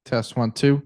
Test 1, 2.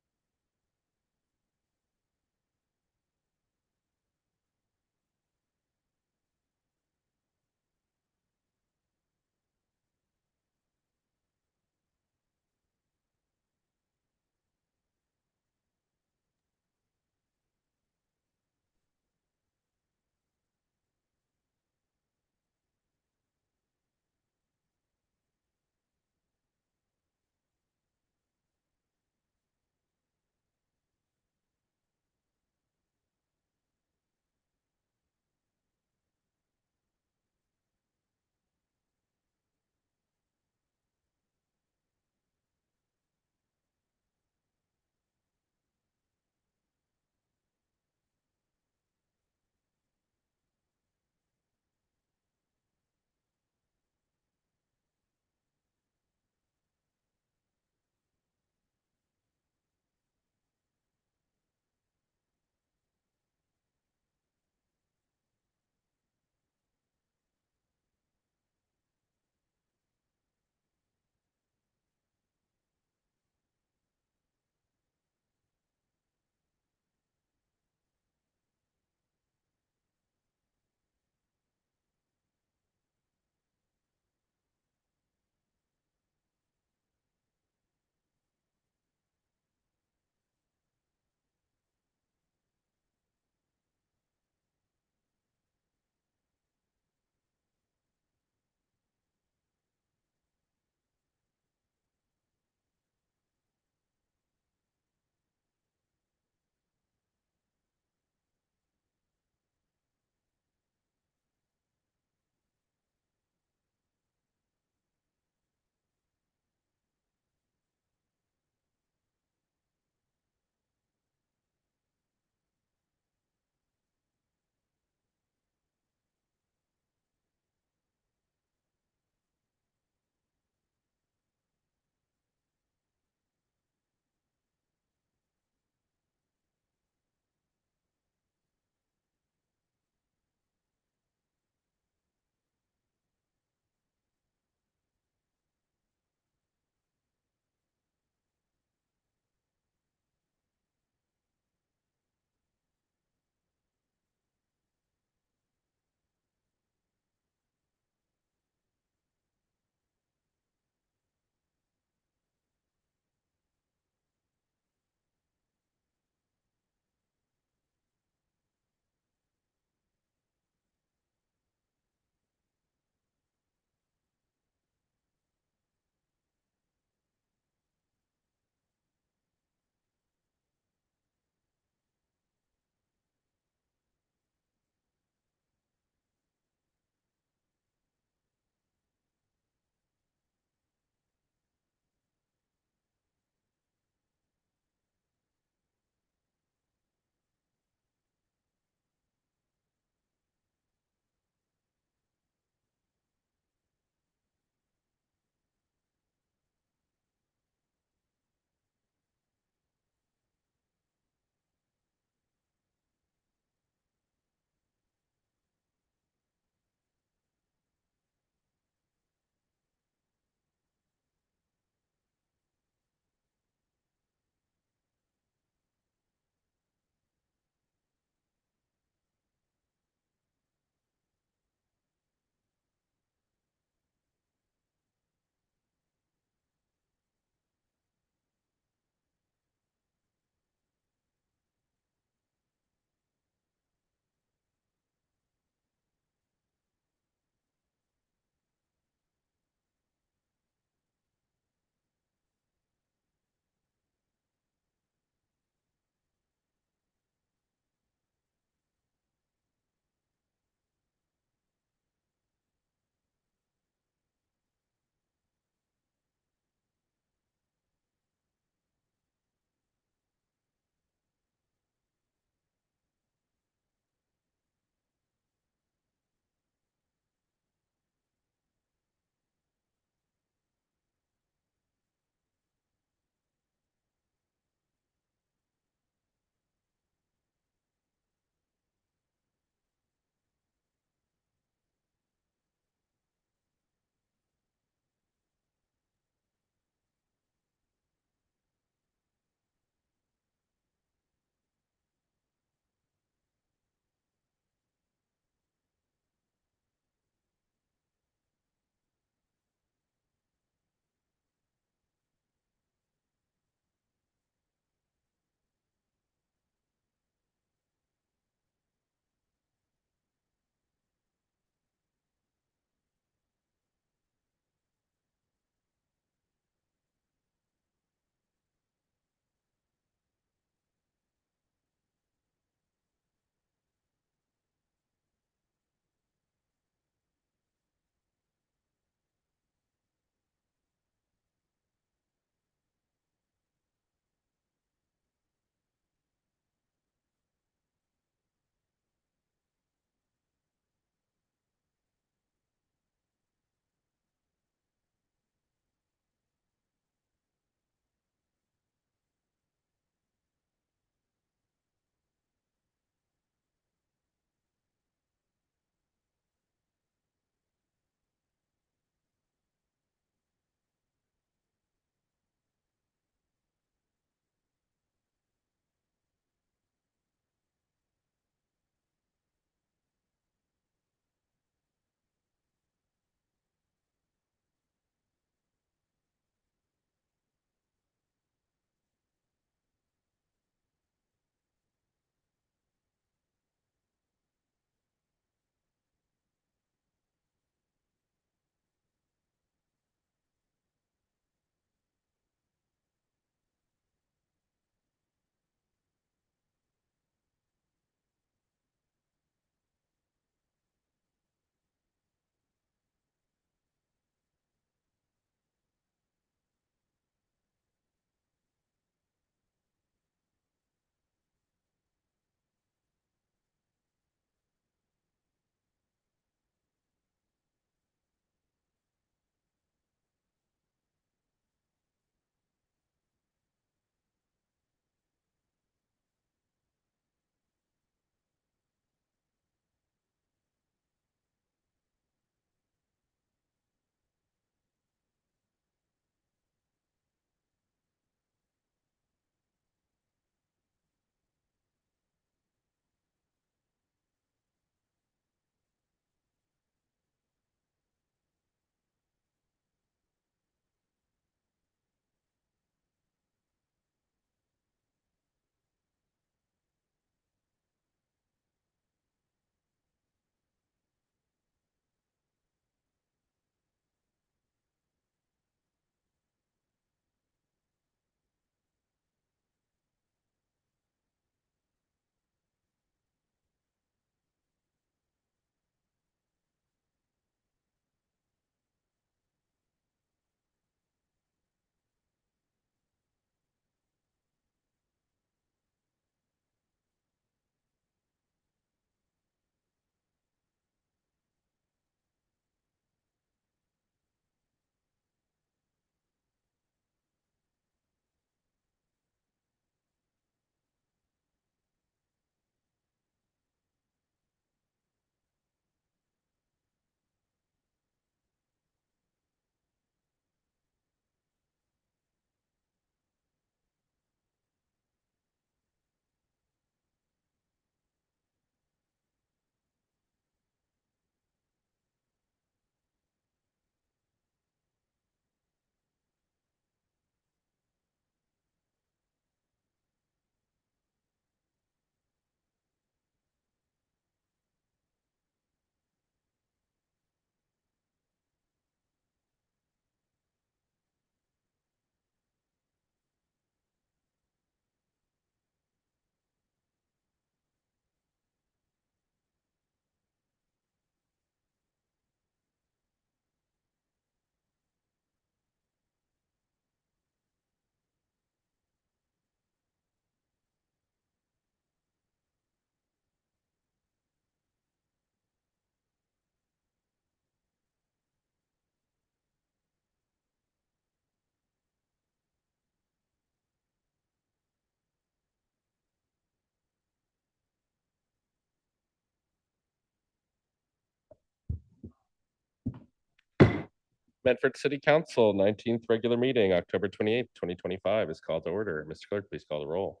Medford City Council, 19th regular meeting, October 28th, 2025 is called to order. Mr. Clerk, please call the roll.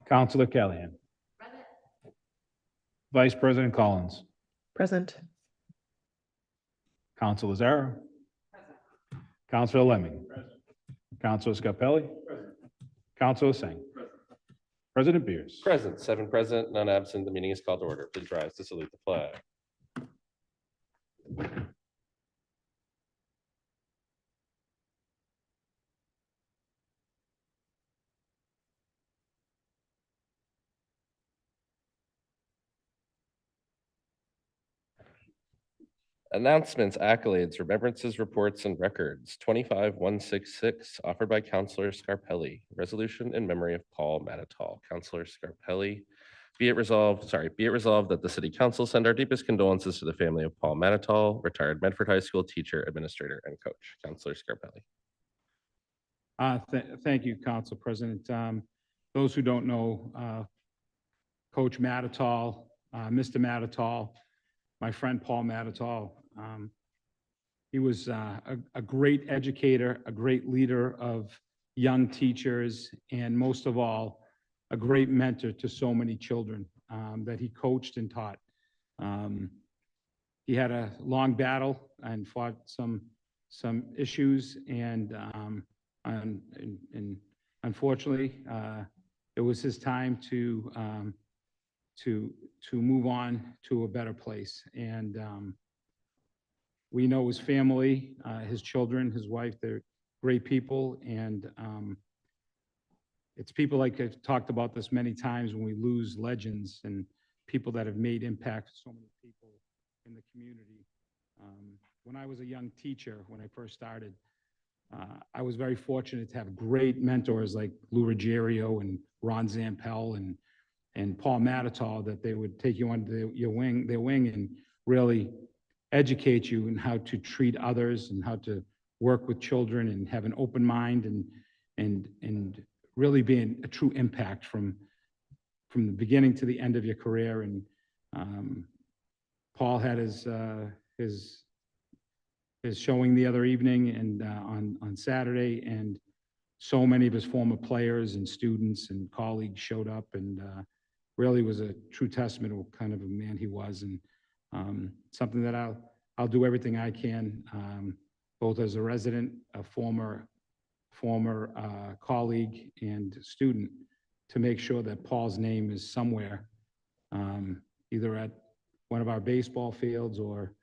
Councilor Callahan. Vice President Collins. Present. Councilor Zara. Councilor Lemming. Councilor Scarpelli. Councilor Singh. President Beers. Present, 7 present, none absent. The meeting is called to order. Please rise to salute the flag. Announcements, accolades, remembrances, reports, and records. 25166, offered by Councilor Scarpelli. Resolution in memory of Paul Matitall. Councilor Scarpelli. Be it resolved that the City Council send our deepest condolences to the family of Paul Matitall, retired Medford High School teacher, administrator, and coach. Councilor Scarpelli. Thank you, Council President. Those who don't know, Coach Matitall, Mr. Matitall, my friend Paul Matitall, he was a great educator, a great leader of young teachers, and most of all, a great mentor to so many children that he coached and taught. He had a long battle and fought some issues, and unfortunately, it was his time to move on to a better place. And we know his family, his children, his wife, they're great people. And it's people like I've talked about this many times when we lose legends and people that have made impact so many people in the community. When I was a young teacher, when I first started, I was very fortunate to have great mentors like Lou Ruggiero and Ron Zampel and Paul Matitall, that they would take you under their wing and really educate you in how to treat others and how to work with children and have an open mind and really being a true impact from the beginning to the end of your career. And Paul had his showing the other evening and on Saturday, and so many of his former players and students and colleagues showed up, and really was a true testament of what kind of a man he was, and something that I'll do everything I can, both as a resident, a former colleague and student, to make sure that Paul's name is somewhere, either at one of our baseball fields or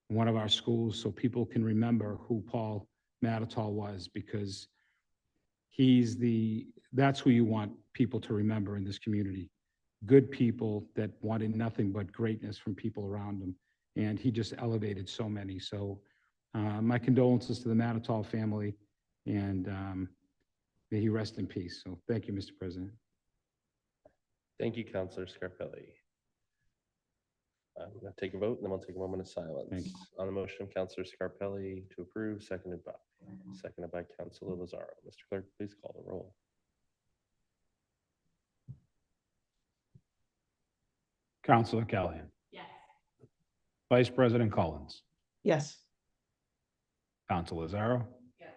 one of our schools, so people can remember who Paul Matitall was, because that's who you want people to remember in this community. Good people that wanted nothing but greatness from people around them. And he just elevated so many. So my condolences to the Matitall family, and may he rest in peace. So thank you, Mr. President. Thank you, Councilor Scarpelli. We're going to take a vote, and then we'll take a moment of silence. Thank you. On the motion of Councilor Scarpelli to approve, seconded by Councilor Lazaro. Mr. Clerk, please call the roll. Councilor Callahan. Yes. Vice President Collins. Yes. Councilor Zara. Yes.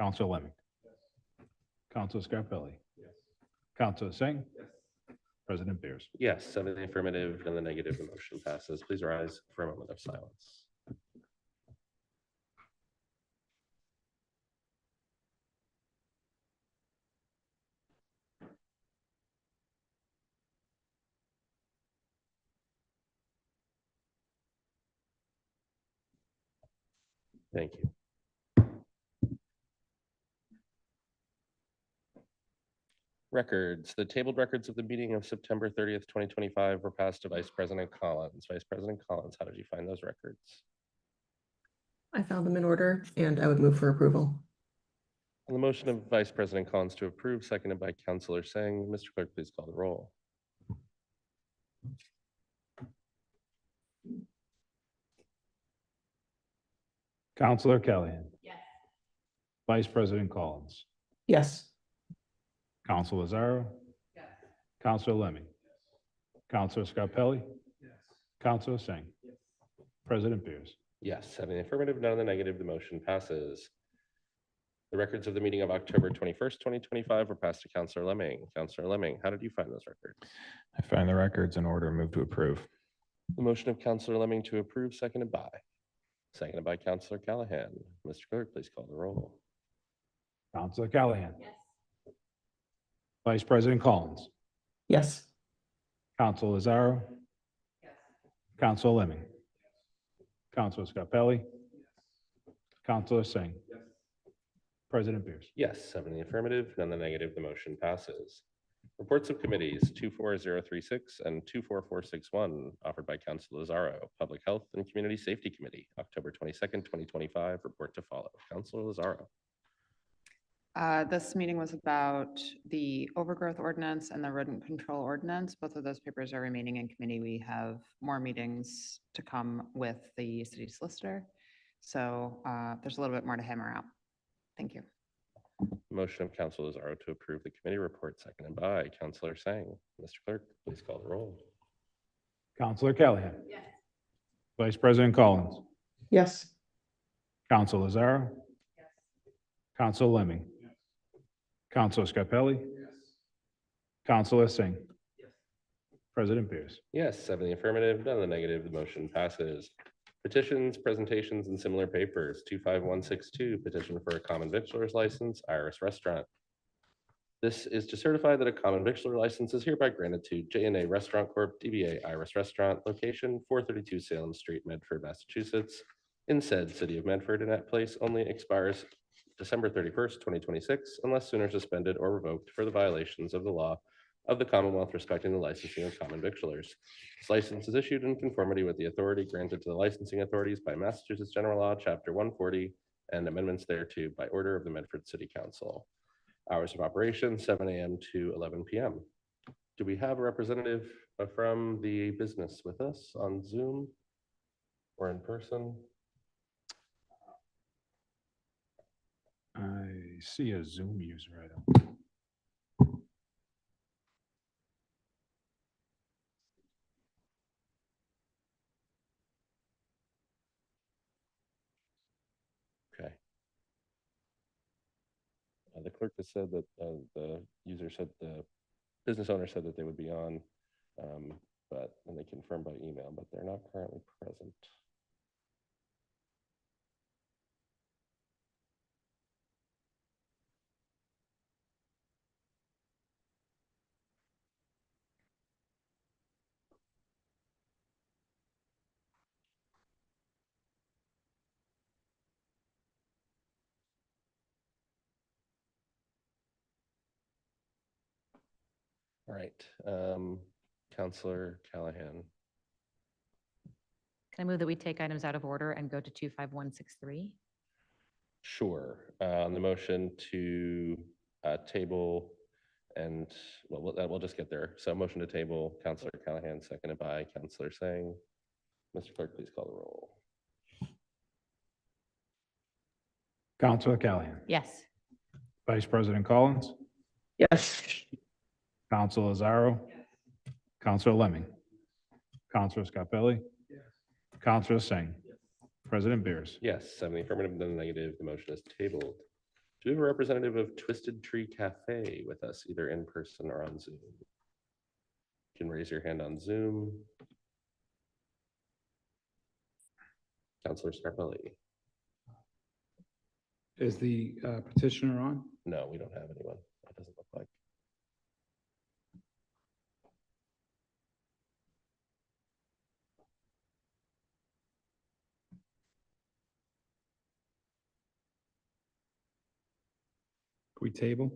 Councilor Lemming. Yes. Councilor Scarpelli. Yes. Councilor Singh. Yes. President Beers. Yes, 7 in the affirmative and the negative, the motion passes. Please rise for a moment of silence. Thank you. Records. The tabled records of the meeting of September 30th, 2025 were passed to Vice President Collins. Vice President Collins, how did you find those records? I found them in order, and I would move for approval. On the motion of Vice President Collins to approve, seconded by Councilor Singh, Mr. Clerk, please call the roll. Councilor Callahan. Yes. Vice President Collins. Yes. Councilor Zara. Yes. Councilor Lemming. Councilor Scarpelli. Yes. Counselor Singh. President Beers. Yes, having the affirmative, none in the negative, the motion passes. The records of the meeting of October 21st, 2025 were passed to Counselor Lemming. Counselor Lemming, how did you find those records? I find the records in order. Move to approve. The motion of Counselor Lemming to approve, seconded by Counselor Callahan. Mr. Clerk, please call the roll. Counselor Callahan. Vice President Collins. Yes. Counselor Lazaro. Counselor Lemming. Counselor Scarpelli. Counselor Singh. President Beers. Yes, 7 in the affirmative, none in the negative, the motion passes. Reports of committees 24036 and 24461, offered by Councilor Lazaro. Public Health and Community Safety Committee, October 22nd, 2025, report to follow. Councilor Lazaro. This meeting was about the overgrowth ordinance and the rodent control ordinance. Both of those papers are remaining in committee. We have more meetings to come with the city solicitor. So there's a little bit more to hammer out. Thank you. Motion of Councilor Lazaro to approve the committee report, seconded by Councilor Sang. Mr. Clerk, please call the roll. Counselor Callahan. Vice President Collins. Yes. Counselor Lazaro. Counselor Lemming. Counselor Scarpelli. Counselor Singh. President Beers. Yes, 7 in the affirmative, none in the negative, the motion passes. Petitions, presentations, and similar papers, 25162, petition for a common victualer's license, Iris Restaurant. This is to certify that a common victualler license is hereby granted to J&A Restaurant Corp., DBA Iris Restaurant, location 432 Salem Street, Medford, Massachusetts, in said city of Medford, and that place only expires December 31st, 2026, unless sooner suspended or revoked for the violations of the law of the Commonwealth respecting the licensing of common victualers. This license is issued in conformity with the authority granted to the licensing authorities by Massachusetts General Law, Chapter 140, and amendments thereto by order of the Medford City Council. Hours of operation, 7 a.m. to 11 p.m. Do we have a representative from the business with us on Zoom or in person? I see a Zoom user item. Okay. The clerk has said that the user said the business owner said that they would be on, and they confirmed by email, but they're not currently present. All right, Counselor Callahan. Can I move that we take items out of order and go to 25163? Sure. On the motion to table and, well, we'll just get there. So motion to table, Counselor Callahan, seconded by Counselor Sang. Mr. Clerk, please call the roll. Counselor Callahan. Yes. Vice President Collins. Yes. Counselor Lazaro. Counselor Lemming. Counselor Scarpelli. Counselor Singh. President Beers. Yes, 7 in the affirmative, none in the negative. The motion is tabled. Do we have a representative of Twisted Tree Cafe with us, either in person or on Zoom? You can raise your hand on Zoom. Counselor Scarpelli. Is the petitioner on? No, we don't have anyone. That doesn't look like. Can we table?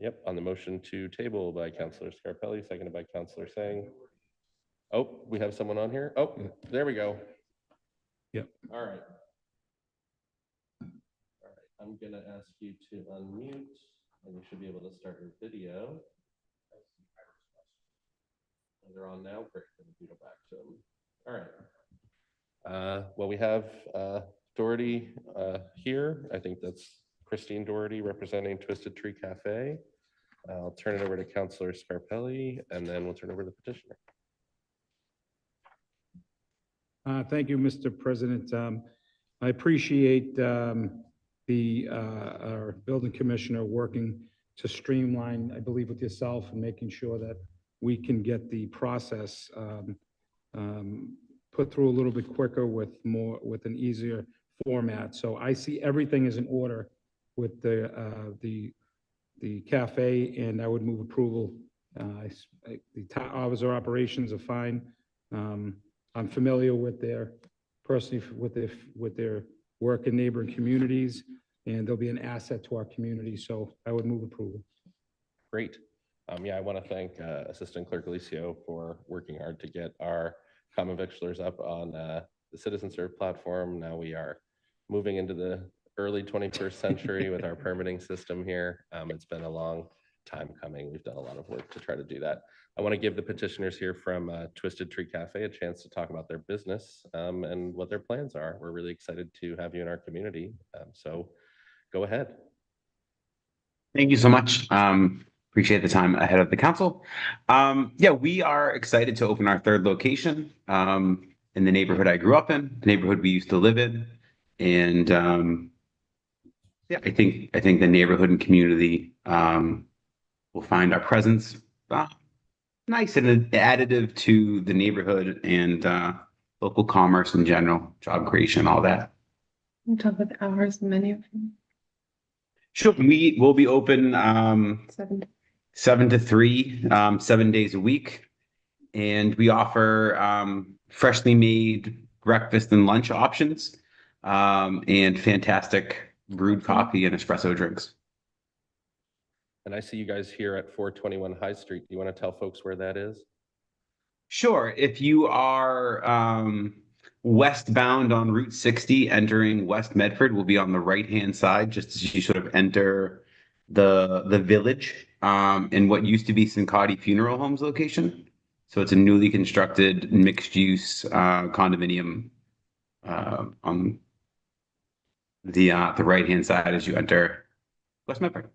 Yep, on the motion to table by Counselor Scarpelli, seconded by Counselor Sang. Oh, we have someone on here? Oh, there we go. Yep. All right. All right, I'm gonna ask you to unmute, and you should be able to start your video. They're on now. Great. We go back to them. All right. Well, we have Doherty here. I think that's Christine Doherty representing Twisted Tree Cafe. I'll turn it over to Counselor Scarpelli, and then we'll turn over to the petitioner. Thank you, Mr. President. I appreciate our building commissioner working to streamline, I believe, with yourself and making sure that we can get the process put through a little bit quicker with an easier format. So I see everything is in order with the cafe, and I would move approval. The hours of operations are fine. I'm familiar with personally with their work in neighboring communities, and they'll be an asset to our community. So I would move approval. Great. Yeah, I want to thank Assistant Clerk Alicio for working hard to get our common victualers up on the Citizen Serve platform. Now we are moving into the early 21st century with our permitting system here. It's been a long time coming. We've done a lot of work to try to do that. I want to give the petitioners here from Twisted Tree Cafe a chance to talk about their business and what their plans are. We're really excited to have you in our community. So go ahead. Thank you so much. Appreciate the time ahead of the council. Yeah, we are excited to open our third location in the neighborhood I grew up in, the neighborhood we used to live in. And yeah, I think the neighborhood and community will find our presence nice and additive to the neighborhood and local commerce in general, job creation, all that. Can you talk about the hours and menu? Sure. We will be open 7 to 3, 7 days a week. And we offer freshly made breakfast and lunch options and fantastic brewed coffee and espresso drinks. And I see you guys here at 421 High Street. Do you want to tell folks where that is? Sure. If you are westbound on Route 60, entering West Medford, will be on the right-hand side, just as you sort of enter the village in what used to be Sincotti Funeral Homes location. So it's a newly constructed mixed-use condominium on the right-hand side as you enter West Medford,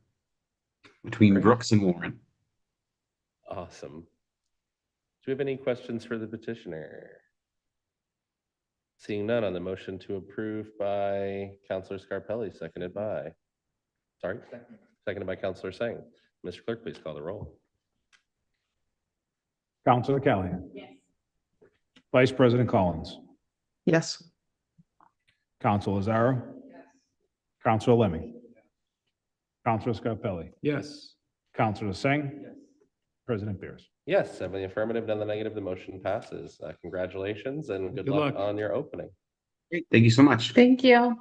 between Brooks and Warren. Awesome. Do we have any questions for the petitioner? Seeing none on the motion to approve by Councilor Scarpelli, seconded by Councilor Singh. Mr. Clerk, please call the roll. Counselor Callahan. Yes. Vice President Collins. Yes. Counselor Lazaro. Yes. Counselor Lemming. Counselor Scarpelli. Yes. Counselor Singh. Yes. President Beers. Yes, 7 in the affirmative, none in the negative. The motion passes. Congratulations and good Good luck luck. on your opening. Great. Thank you so much. Thank you.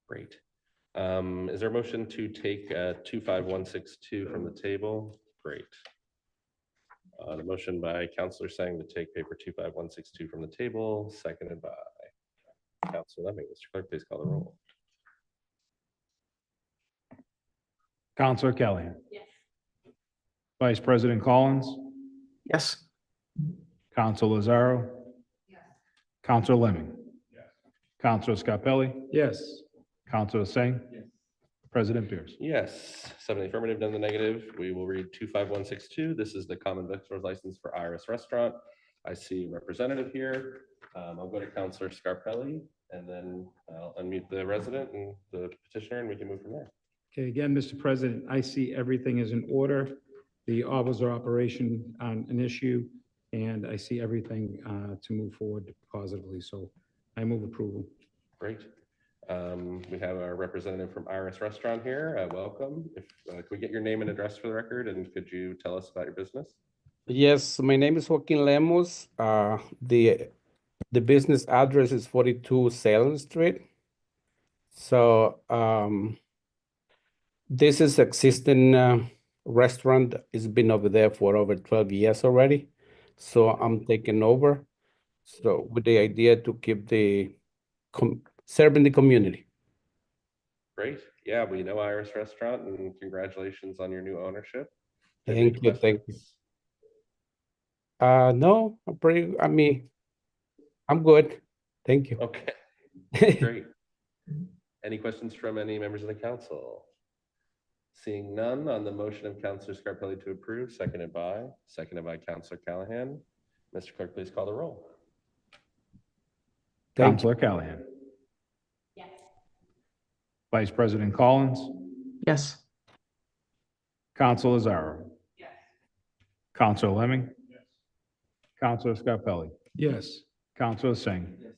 Great. Is there a motion to take 25162 from the table? Great. The motion by Councilor Singh to take paper 25162 from the table, seconded by Councilor Lemming. Mr. Clerk, please call the roll. Counselor Callahan. Yes. Vice President Collins. Yes. Counselor Lazaro. Yes. Counselor Lemming. Yes. Counselor Scarpelli. Yes. Counselor Singh. Yes. President Beers. Yes, 7 in the affirmative, none in the negative. We will read 25162. This is the common victuals license for Iris Restaurant. I see a representative here. I'll go to Councilor Scarpelli and then I'll unmute the resident and the petitioner and we can move from there. Okay, again, Mr. President, I see everything is in order. The hours of operation on an issue, and I see everything to move forward positively. So I move approval. Great. We have our representative from Iris Restaurant here. Welcome. Could we get your name and address for the record, and could you tell us about your business? Yes, my name is Joaquin Lemos. The business address is 42 Salem Street. So this is existing restaurant. It's been over there for over 12 years already. So I'm taking over. So with the idea to keep serving the community. Great. Yeah, we know Iris Restaurant, and congratulations on your new ownership. Thank you. Thank you. No, I'm good. Thank you. Okay, great. Any questions from any members of the council? Seeing none on the motion of Councilor Scarpelli to approve, seconded by Councilor Callahan. Mr. Clerk, please call the roll. Thank you. Counselor Callahan. Yes. Vice President Collins. Yes. Counselor Zarro. Yes. Counselor Lemming. Yes. Counselor Scarpelli. Yes. Counselor Singh. Yes.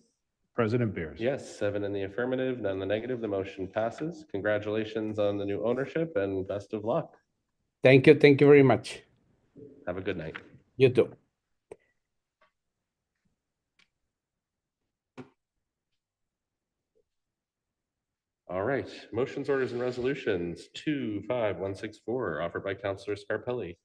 President Beers. Yes, 7 in the affirmative, none in the negative. The motion passes. Congratulations on the new ownership and best of luck. Thank you. Thank you very much. Have a good night. You too. All right, motions, orders, and resolutions 25164 offered by Counselor Scarpelli.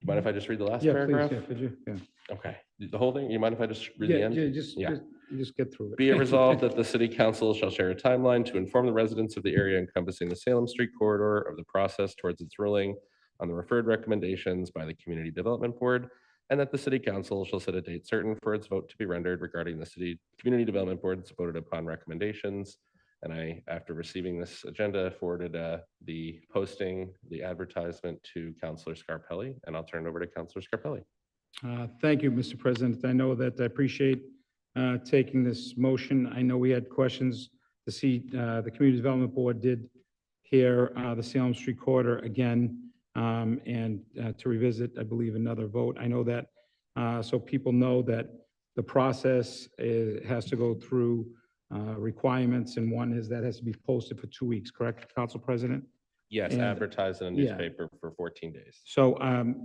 Mind if I just read the last Yeah, paragraph? please, yeah, could you? Yeah. Okay, the whole thing? You mind if I just read the Yeah, end? yeah, just, Yeah. just get through it. Be it resolved that the city council shall share a timeline to inform the residents of the area encompassing the Salem Street corridor of the process towards its ruling on the referred recommendations by the Community Development Board, and that the city council shall set a date certain for its vote to be rendered regarding the city Community Development Board's voted upon recommendations. And I, after receiving this agenda, forwarded the posting, the advertisement to Councilor Scarpelli, and I'll turn it over to Councilor Scarpelli. Thank you, Mr. President. I know that I appreciate taking this motion. I know we had questions to see the Community Development Board did hear the Salem Street corridor again and to revisit, I believe, another vote. I know that so people know that the process has to go through requirements, and one is that has to be posted for 2 weeks, correct, Council President? Yes, And- advertised in a yeah. newspaper for 14 days. So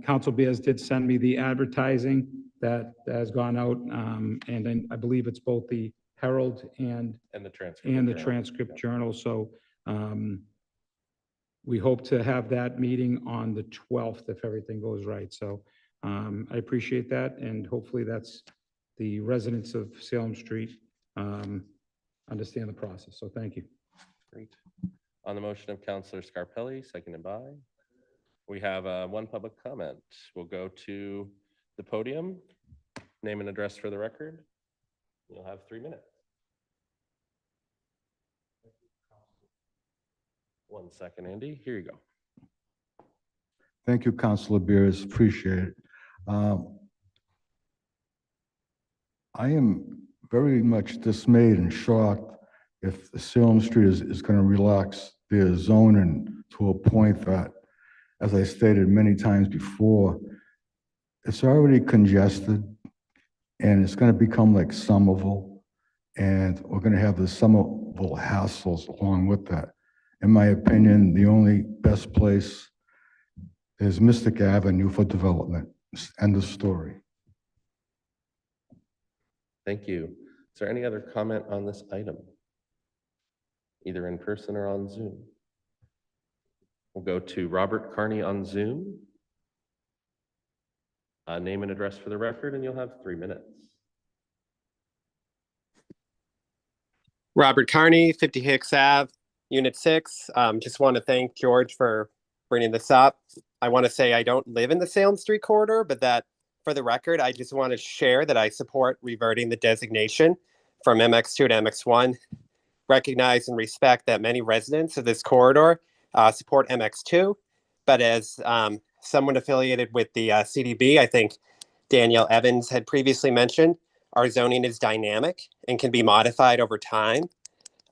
Council Bears did send me the advertising that has gone out, and then I believe it's both the Herald and And the transcript. the journal. Transcript Journal. So we hope to have that meeting on the 12th if everything goes right. So I appreciate that, and hopefully that's the residents of Salem Street understand the process. So thank you. Great. On the motion of Councilor Scarpelli, seconded by, we have one public comment. We'll go to the podium. Name and address for the record. You'll have 3 minutes. 1 second, Andy. Here you go. Thank you, Councilor Beers. Appreciate it. I am very much dismayed and shocked if Salem Street is going to relax their zoning to a point that, as I stated many times before, it's already congested and it's going to become like Somerville, and we're going to have the Somerville hassles along with that. In my opinion, the only best place is Mystic Avenue for development. End of story. Thank you. Is there any other comment on this item? Either in person or on Zoom? We'll go to Robert Carney on Zoom. Name and address for the record, and you'll have 3 minutes. Robert Carney, 50 Hicks Ave, Unit 6. Just want to thank George for bringing this up. I want to say I don't live in the Salem Street corridor, but that for the record, I just want to share that I support reverting the designation from MX2 to MX1. Recognize and respect that many residents of this corridor support MX2, but as someone affiliated with the CDB, I think Danielle Evans had previously mentioned, our zoning is dynamic and can be modified over time.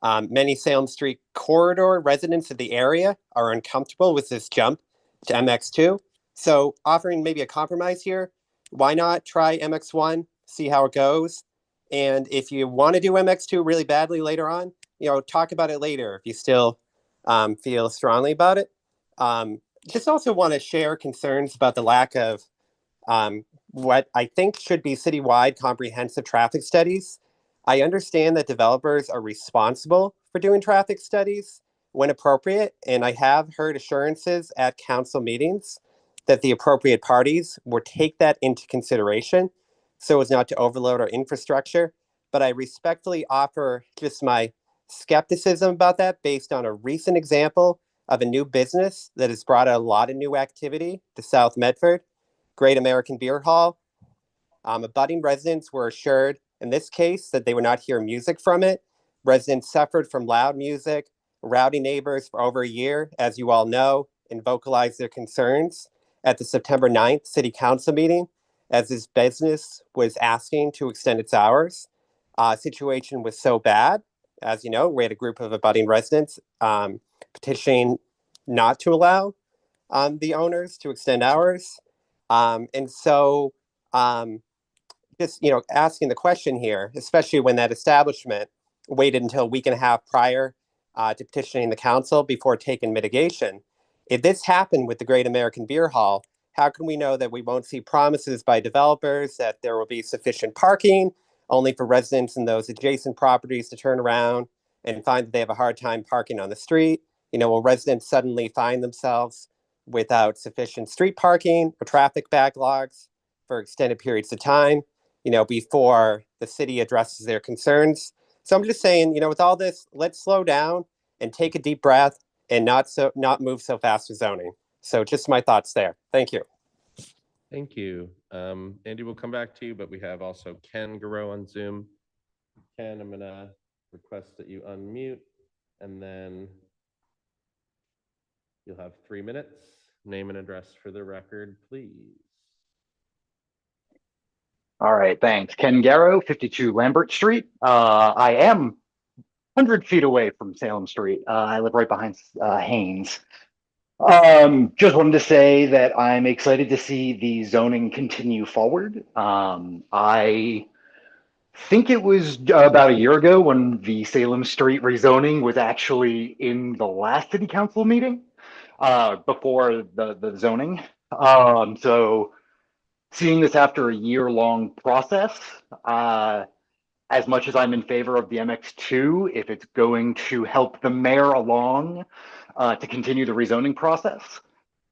Many Salem Street corridor residents of the area are uncomfortable with this jump to MX2. So offering maybe a compromise here, why not try MX1, see how it goes? And if you want to do MX2 really badly later on, talk about it later if you still feel strongly about it. Just also want to share concerns about the lack of what I think should be citywide comprehensive traffic studies. I understand that developers are responsible for doing traffic studies when appropriate, and I have heard assurances at council meetings that the appropriate parties will take that into consideration so as not to overload our infrastructure. But I respectfully offer just my skepticism about that based on a recent example of a new business that has brought a lot of new activity to South Medford, Great American Beer Hall. Abutting residents were assured in this case that they would not hear music from it. Residents suffered from loud music, rowdy neighbors for over a year, as you all know, and vocalized their concerns at the September 9th City Council meeting. as this business was asking to extend its hours. Situation was so bad, as you know, we had a group of abutting residents petitioning not to allow the owners to extend hours. And so just, asking the question here, especially when that establishment waited until a week and a half prior to petitioning the council before taking mitigation. If this happened with the Great American Beer Hall, how can we know that we won't see promises by developers that there will be sufficient parking only for residents in those adjacent properties to turn around and find that they have a hard time parking on the street? Will residents suddenly find themselves without sufficient street parking or traffic backlogs for extended periods of time, before the city addresses their concerns? So I'm just saying, with all this, let's slow down and take a deep breath and not move so fast with zoning. So just my thoughts there. Thank you. Thank you. Andy, we'll come back to you, but we have also Ken Garreau on Zoom. Ken, I'm gonna request that you unmute, and then you'll have 3 minutes. Name and address for the record, please. All right, thanks. Ken Garreau, 52 Lambert Street. I am 100 feet away from Salem Street. I live right behind Haynes. Just wanted to say that I'm excited to see the zoning continue forward. I think it was about a year ago when the Salem Street rezoning was actually in the last city council meeting before the zoning. So seeing this after a year-long process, as much as I'm in favor of the MX2, if it's going to help the mayor along to continue the rezoning process,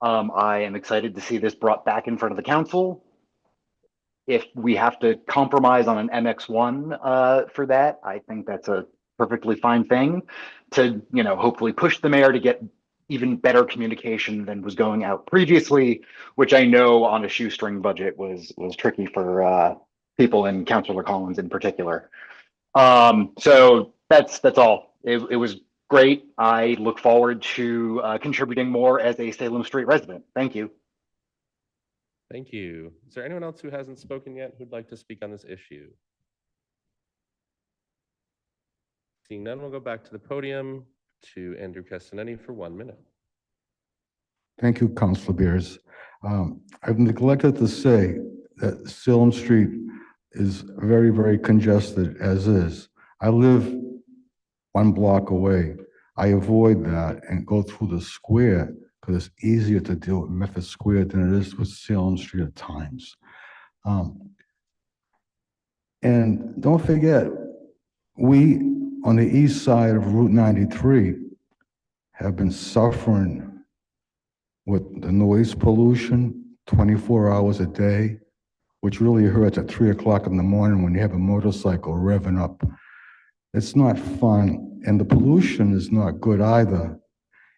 I am excited to see this brought back in front of the council. If we have to compromise on an MX1 for that, I think that's a perfectly fine thing to, hopefully push the mayor to get even better communication than was going out previously, which I know on a shoestring budget was tricky for people in Councilor Collins in particular. So that's all. It was great. I look forward to contributing more as a Salem Street resident. Thank you. Thank you. Is there anyone else who hasn't spoken yet who'd like to speak on this issue? Seeing none, we'll go back to the podium to Andrew Castanetti for 1 minute. Thank you, Councilor Beers. I've neglected to say that Salem Street is very, very congested as is. I live 1 block away. I avoid that and go through the square because it's easier to deal with Memphis Square than it is with Salem Street at times. And don't forget, we on the east side of Route 93 have been suffering with the noise pollution 24 hours a day, which really hurts at 3 o'clock in the morning when you have a motorcycle revving up. It's not fun, and the pollution is not good either.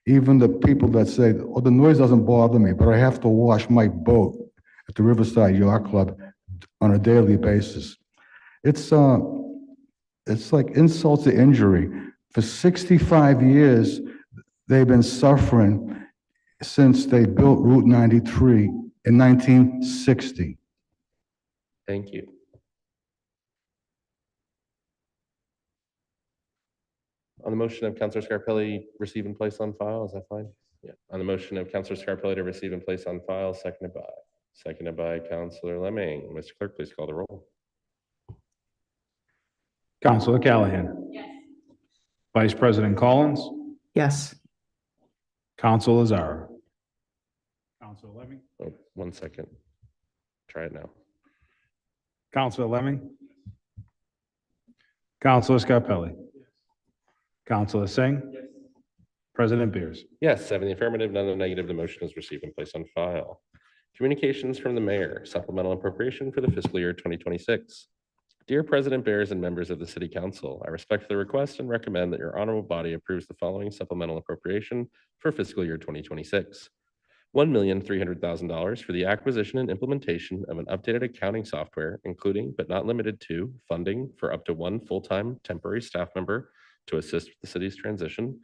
Even the people that say, oh, the noise doesn't bother me, but I have to wash my boat at the Riverside Yacht Club on a daily basis. It's like insult to injury. For 65 years, they've been suffering since they built Route 93 in 1960. Thank you. On the motion of Councilor Scarpelli, receive and place on file, is that fine? Yeah. On the motion of Councilor Scarpelli to receive and place on file, seconded by Councilor Lemming. Mr. Clerk, please call the roll. Councilor Callahan. Yes. Vice President Collins. Yes. Councilor Zara. Councilor Lemming. Oh, 1 second. Try it now. Councilor Lemming. Councilor Scarpelli. Councilor Singh. Yes. President Beers. Yes, 7 in the affirmative, none in the negative. The motion is received and placed on file. Communications from the mayor, supplemental appropriation for the fiscal year 2026. Dear President Bears and members of the City Council, I respectfully request and recommend that your honorable body approves the following supplemental appropriation for fiscal year 2026. $1,300,000 for the acquisition and implementation of an updated accounting software, including but not limited to funding for up to 1 full-time temporary staff member to assist with the city's transition,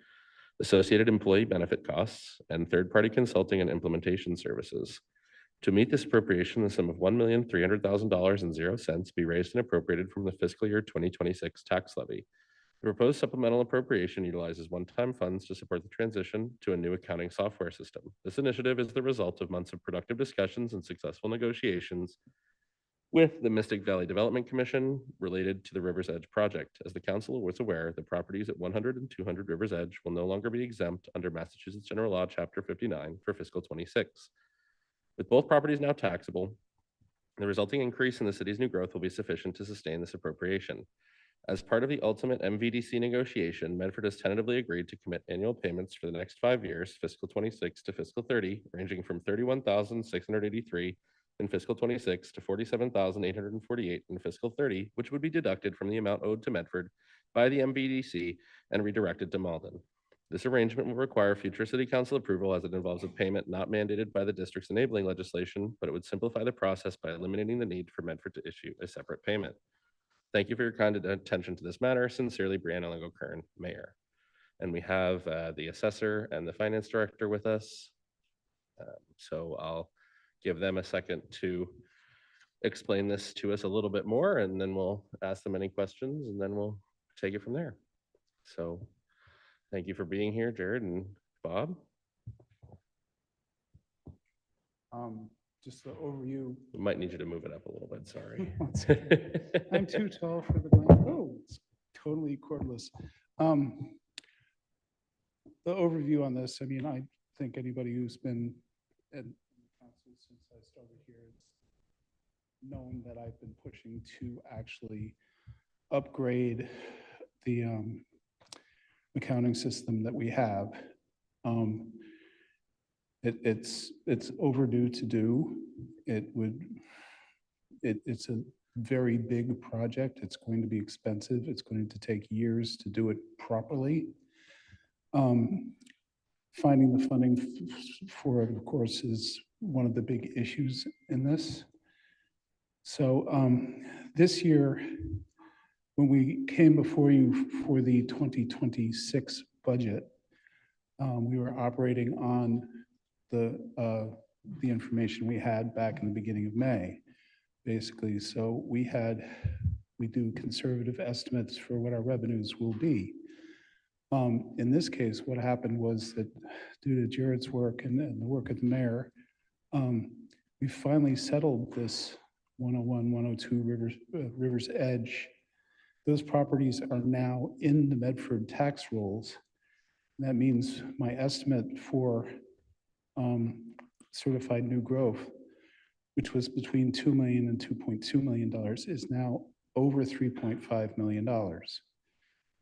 associated employee benefit costs, and third-party consulting and implementation services. To meet this appropriation, the sum of $1,300,000.00 be raised and appropriated from the fiscal year 2026 tax levy. The proposed supplemental appropriation utilizes one-time funds to support the transition to a new accounting software system. This initiative is the result of months of productive discussions and successful negotiations with the Mystic Valley Development Commission related to the River's Edge project. As the council was aware, the properties at 100 and 200 River's Edge will no longer be exempt under Massachusetts General Law, Chapter 59 for fiscal 26. With both properties now taxable, the resulting increase in the city's new growth will be sufficient to sustain this appropriation. As part of the ultimate MVDC negotiation, Medford has tentatively agreed to commit annual payments for the next 5 years, fiscal 26 to fiscal 30, ranging from $31,683 in fiscal 26 to $47,848 in fiscal 30, which would be deducted from the amount owed to Medford by the MVDC and redirected to Malden. This arrangement will require future city council approval as it involves a payment not mandated by the district's enabling legislation, but it would simplify the process by eliminating the need for Medford to issue a separate payment. Thank you for your kind attention to this matter. Sincerely, Brianna Lingo-Kern, Mayor. And we have the assessor and the finance director with us. So I'll give them a second to explain this to us a little bit more, and then we'll ask them any questions, and then we'll take it from there. So thank you for being here, Jared and Bob. Just the overview. We might need you to move it up a little bit, sorry. I'm too tall for the blanket. Oh, it's totally cordless. The overview on this, I mean, I think anybody who's been at the council since I started here has known that I've been pushing to actually upgrade the accounting system that we have. It's overdue to do. It's a very big project. It's going to be expensive. It's going to take years to do it properly. Finding the funding for it, of course, is one of the big issues in this. So this year, when we came before you for the 2026 budget, we were operating on the information we had back in the beginning of May, basically. So we do conservative estimates for what our revenues will be. In this case, what happened was that due to Jared's work and the work of the mayor, we finally settled this 101, 102 River's Edge. Those properties are now in the Medford tax rolls. That means my estimate for certified new growth, which was between $2 million and $2.2 million, is now over $3.5 million.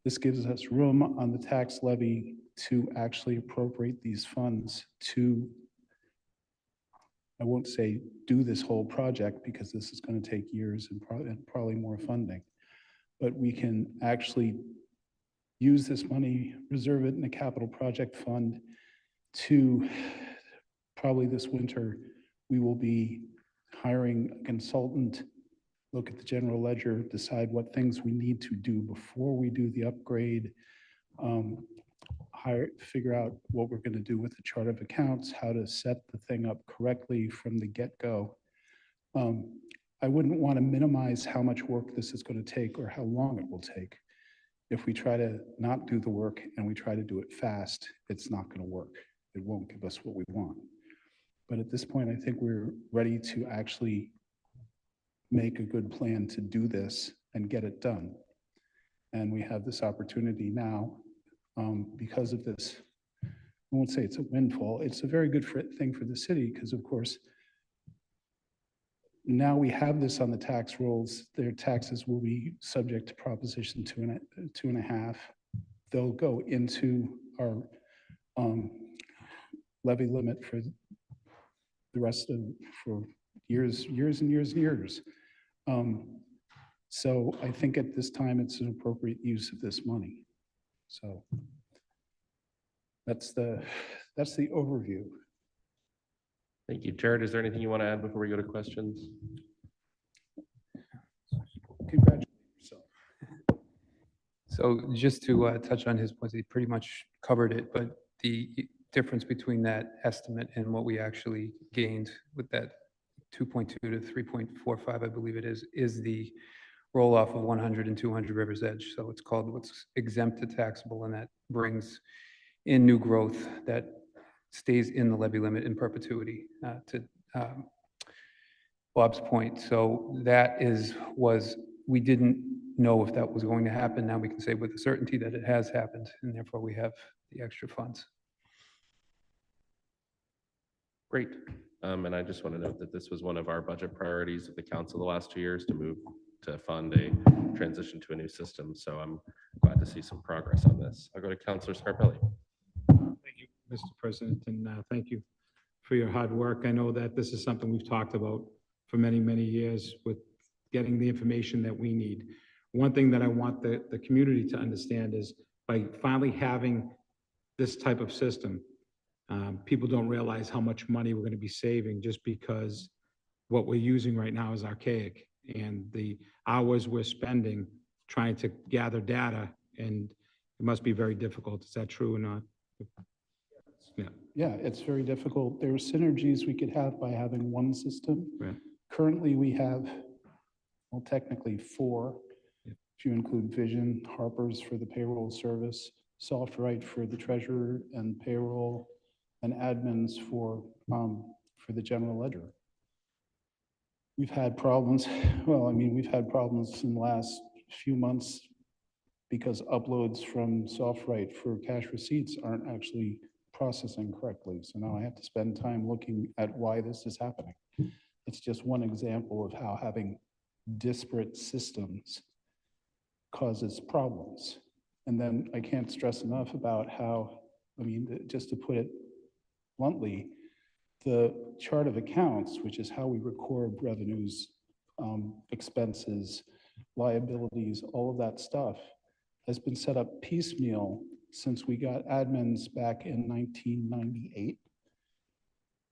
This gives us room on the tax levy to actually appropriate these funds to, I won't say do this whole project because this is going to take years and probably more funding, but we can actually use this money, reserve it in a capital project fund to probably this winter, we will be hiring a consultant, look at the general ledger, decide what things we need to do before we do the upgrade, figure out what we're going to do with the chart of accounts, how to set the thing up correctly from the get-go. I wouldn't want to minimize how much work this is going to take or how long it will take. If we try to not do the work and we try to do it fast, it's not going to work. It won't give us what we want. But at this point, I think we're ready to actually make a good plan to do this and get it done. And we have this opportunity now because of this. I won't say it's a windfall. It's a very good thing for the city because, of course, now we have this on the tax rolls. Their taxes will be subject to Proposition 2.5. They'll go into our levy limit for the rest of for years and years and years. So I think at this time it's an appropriate use of this money. So that's the overview. Thank you. Jared, is there anything you want to add before we go to questions? Congratulations yourself. So just to touch on his points, he pretty much covered it, but the difference between that estimate and what we actually gained with that 2.2 to 3.45, I believe it is the roll-off of 100 and 200 Rivers Edge. So it's called what's exempt to taxable, and that brings in new growth that stays in the levy limit in perpetuity, to Bob's point. So that we didn't know if that was going to happen. Now we can say with a certainty that it has happened, and therefore we have the extra funds. Great. And I just want to note that this was one of our budget priorities of the council the last 2 years to fund a transition to a new system. So I'm glad to see some progress on this. I'll go to Councilor Scarpelli. Thank you, Mr. President, and thank you for your hard work. I know that this is something we've talked about for many, many years with getting the information that we need. One thing that I want the community to understand is by finally having this type of system, people don't realize how much money we're going to be saving just because what we're using right now is archaic, and the hours we're spending trying to gather data, and it must be very difficult. Is that true or not? Yeah. Yeah, it's very difficult. There are synergies we could have by having one system. Right. Currently, we have, well, technically 4, if you include Vision, Harper's for the payroll service, SoftWrite for the treasurer and payroll, and admins for the general ledger. We've had problems. Well, I mean, we've had problems in the last few months because uploads from SoftWrite for cash receipts aren't actually processing correctly. So now I have to spend time looking at why this is happening. It's just one example of how having disparate systems causes problems. And then I can't stress enough about how, I mean, just to put it bluntly, the chart of accounts, which is how we record revenues, expenses, liabilities, all of that stuff, has been set up piecemeal since we got admins back in 1998.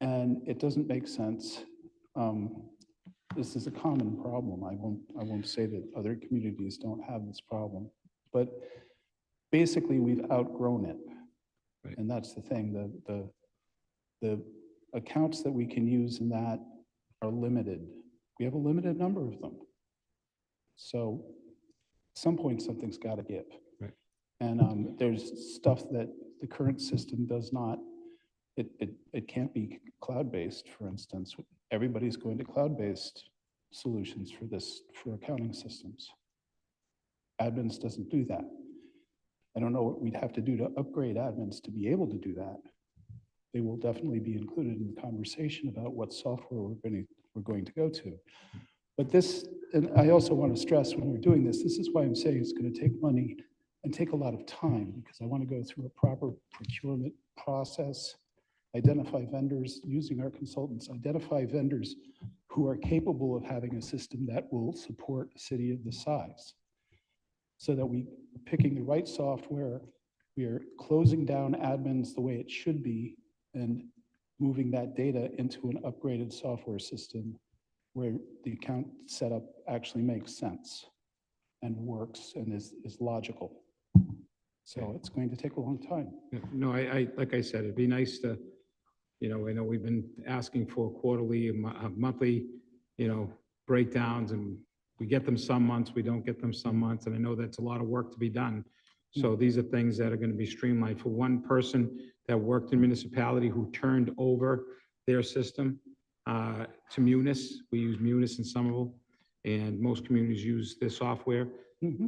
And it doesn't make sense. This is a common problem. I won't say that other communities don't have this problem, but basically we've outgrown it. Right. And that's the thing. The accounts that we can use in that are limited. We have a limited number of them. So at some point, something's got to give. Right. And there's stuff that the current system does not, it can't be cloud-based, for instance. Everybody's going to cloud-based solutions for accounting systems. Admins doesn't do that. I don't know what we'd have to do to upgrade admins to be able to do that. They will definitely be included in the conversation about what software we're going to go to. But this, and I also want to stress when we're doing this is why I'm saying it's going to take money and take a lot of time, because I want to go through a proper procurement process, identify vendors using our consultants, identify vendors who are capable of having a system that will support a city of this size, so that we're picking the right software, we are closing down admins the way it should be, and moving that data into an upgraded software system where the account setup actually makes sense and works and is logical. So it's going to take a long time. No, I like I said, it'd be nice to, I know we've been asking for quarterly, monthly, breakdowns, and we get them some months, we don't get them some months, and I know that's a lot of work to be done. So these are things that are going to be streamlined. For one person that worked in municipality who turned over their system to Munis, we use Munis in Somerville, and most communities use this software.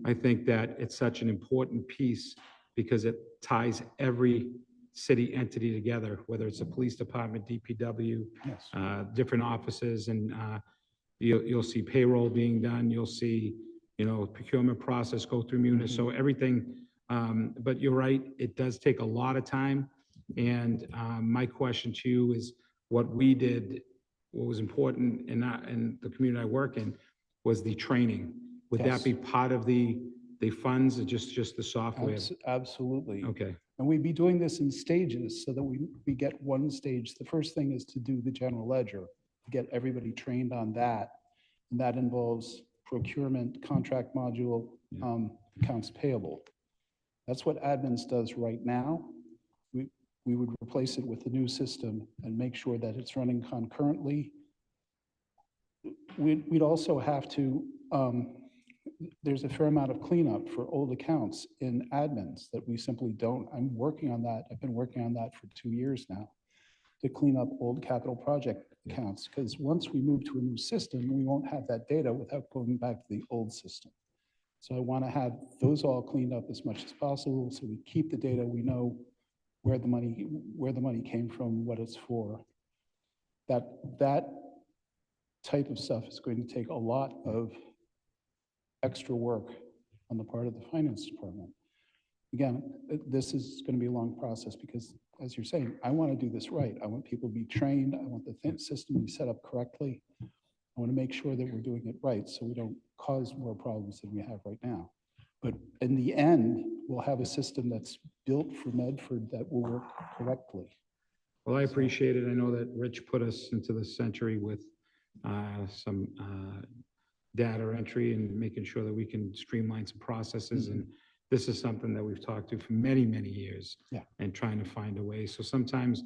I think that it's such an important piece because it ties every city entity together, whether it's a police department, DPW, Yes. different offices, and you'll see payroll being done, you'll see, procurement process go through Munis, so everything, but you're right, it does take a lot of time. And my question to you is, what we did, what was important in the community I work in, was the training. Would Yes. that be part of the funds, or just the software? Absolutely. Okay. And we'd be doing this in stages so that we get one stage. The first thing is to do the general ledger, get everybody trained on that. And that involves procurement, contract module, accounts payable. That's what admins does right now. We would replace it with the new system and make sure that it's running concurrently we'd also have to, there's a fair amount of cleanup for old accounts in admins that we simply don't. I'm working on that. I've been working on that for 2 years now to clean up old capital project accounts, because once we move to a new system, we won't have that data without going back to the old system. So I want to have those all cleaned up as much as possible, so we keep the data, we know where the money came from, what it's for. That type of stuff is going to take a lot of extra work on the part of the finance department. Again, this is going to be a long process because, as you're saying, I want to do this right. I want people to be trained. I want the system to be set up correctly. I want to make sure that we're doing it right so we don't cause more problems than we have right now. But in the end, we'll have a system that's built for Medford that will work correctly. Well, I appreciate it. I know that Rich put us into the century with some data entry and making sure that we can streamline some processes. And this is something that we've talked to for many, many years. Yeah. And trying to find a way. So sometimes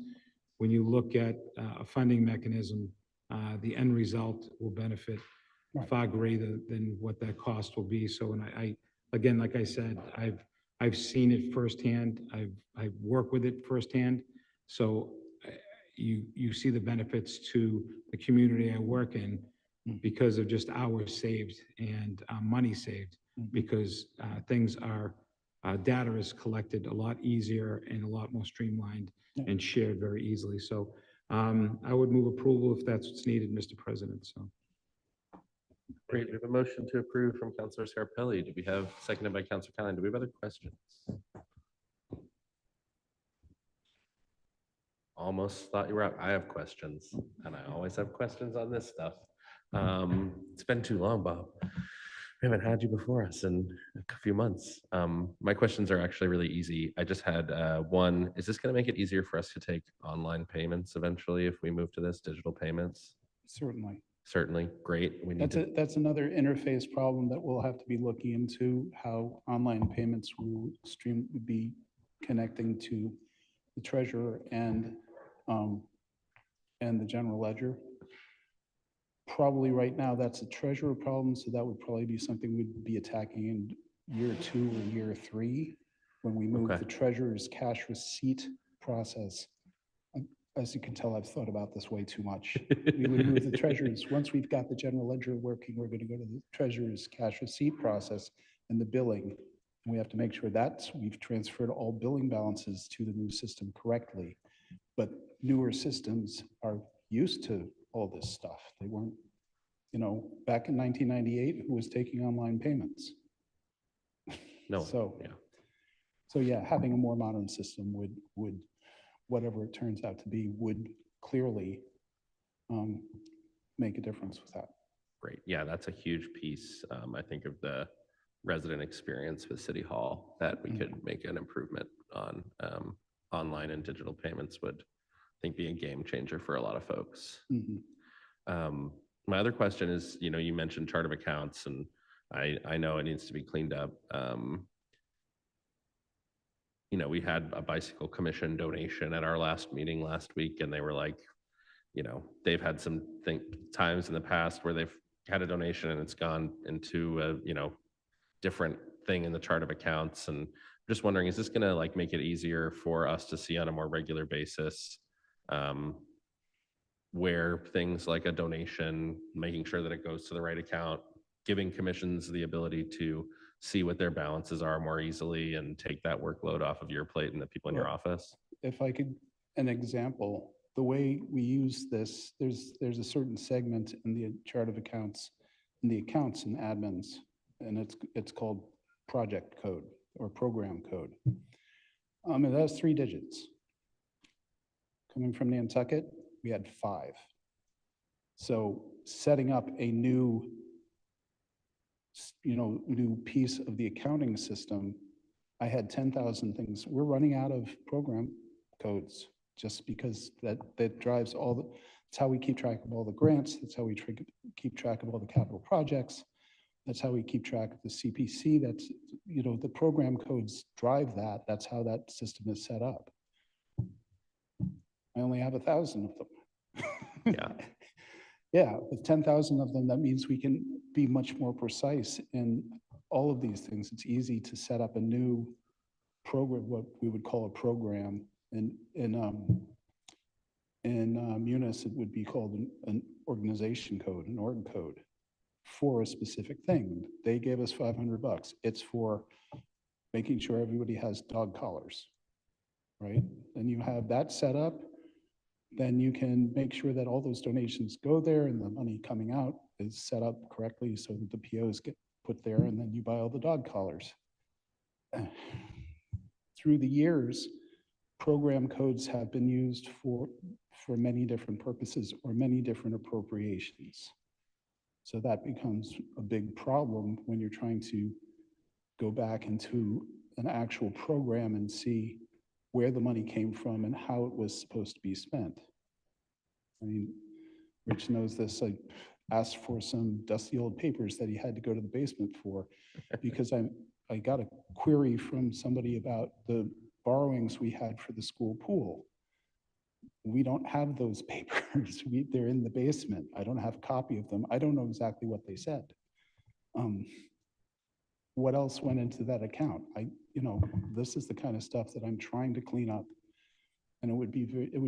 when you look at a funding mechanism, the end result will benefit far greater than what that cost will be. So, and I again, like I said, I've seen it firsthand. I've worked with it firsthand. So you see the benefits to the community I work in because of just hours saved and money saved, because things are, data is collected a lot easier and a lot more streamlined and shared very easily. So I would move approval if that's what's needed, Mr. President. So. Great, we have a motion to approve from Councilor Scarpelli. Do we have, seconded by Councilor Callahan? Do we have other questions? Almost thought you were out. I have questions, and I always have questions on this stuff. It's been too long, Bob. We haven't had you before us in a few months. My questions are actually really easy. I just had one. Is this going to make it easier for us to take online payments eventually if we move to this, digital payments? Certainly. Certainly. Great. We need That's another interface problem that we'll have to be looking into, how online payments will be connecting to the treasurer and the general ledger. Probably right now, that's a treasurer problem, so that would probably be something we'd be attacking in year 2 or year 3 when we move the treasurer's cash receipt process. As you can tell, I've thought about this way too much. We would move the treasurer's, once we've got the general ledger working, we're going to go to the treasurer's cash receipt process and the billing. And we have to make sure that we've transferred all billing balances to the new system correctly. But newer systems are used to all this stuff. They weren't, back in 1998, who was taking online payments? No. So yeah, having a more modern system would whatever it turns out to be, would clearly make a difference with that. Great. Yeah, that's a huge piece, I think, of the resident experience with City Hall that we could make an improvement on. Online and digital payments would, I think, be a game changer for a lot of folks. My other question is, you mentioned chart of accounts, and I know it needs to be cleaned up. We had a bicycle commission donation at our last meeting last week, and they were like, they've had some times in the past where they've had a donation and it's gone into a, different thing in the chart of accounts. And I'm just wondering, is this going to make it easier for us to see on a more regular basis where things like a donation, making sure that it goes to the right account, giving commissions the ability to see what their balances are more easily and take that workload off of your plate and the people in your office? If I could, an example, the way we use this, there's a certain segment in the chart of accounts, in the accounts and admins, and it's called project code or program code. It has 3 digits. Coming from Nantucket, we had 5. So setting up a new piece of the accounting system, I had 10,000 things. We're running out of program codes just because that drives that's how we keep track of all the grants. That's how we keep track of all the capital projects. That's how we keep track of the CPC. That's, the program codes drive that. That's how that system is set up. I only have 1,000 of them. Yeah. Yeah, with 10,000 of them, that means we can be much more precise in all of these things. It's easy to set up a new program, what we would call a program. In Munis, it would be called an organization code, an org code for a specific thing. They gave us $500. It's for making sure everybody has dog collars, right? And you have that set up, then you can make sure that all those donations go there and the money coming out is set up correctly so that the POs get put there and then you buy all the dog collars. Through the years, program codes have been used for many different purposes or many different appropriations. So that becomes a big problem when you're trying to go back into an actual program and see where the money came from and how it was supposed to be spent. I mean, Rich knows this. I asked for some dusty old papers that he had to go to the basement for because I got a query from somebody about the borrowings we had for the school pool. We don't have those papers. They're in the basement. I don't have a copy of them. I don't know exactly what they said. What else went into that account? This is the kind of stuff that I'm trying to clean up. And it would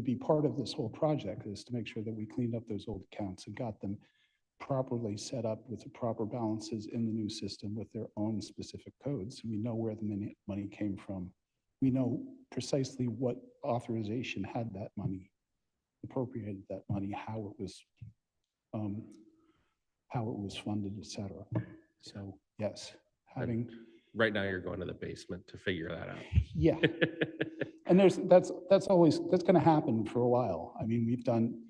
be part of this whole project is to make sure that we cleaned up those old accounts and got them properly set up with the proper balances in the new system with their own specific codes. We know where the money came from. We know precisely what authorization had that money, appropriated that money, how it was funded, et cetera. So yes, having. Right now, you're going to the basement to figure that out. Yeah. And that's going to happen for a while. I mean, we've done,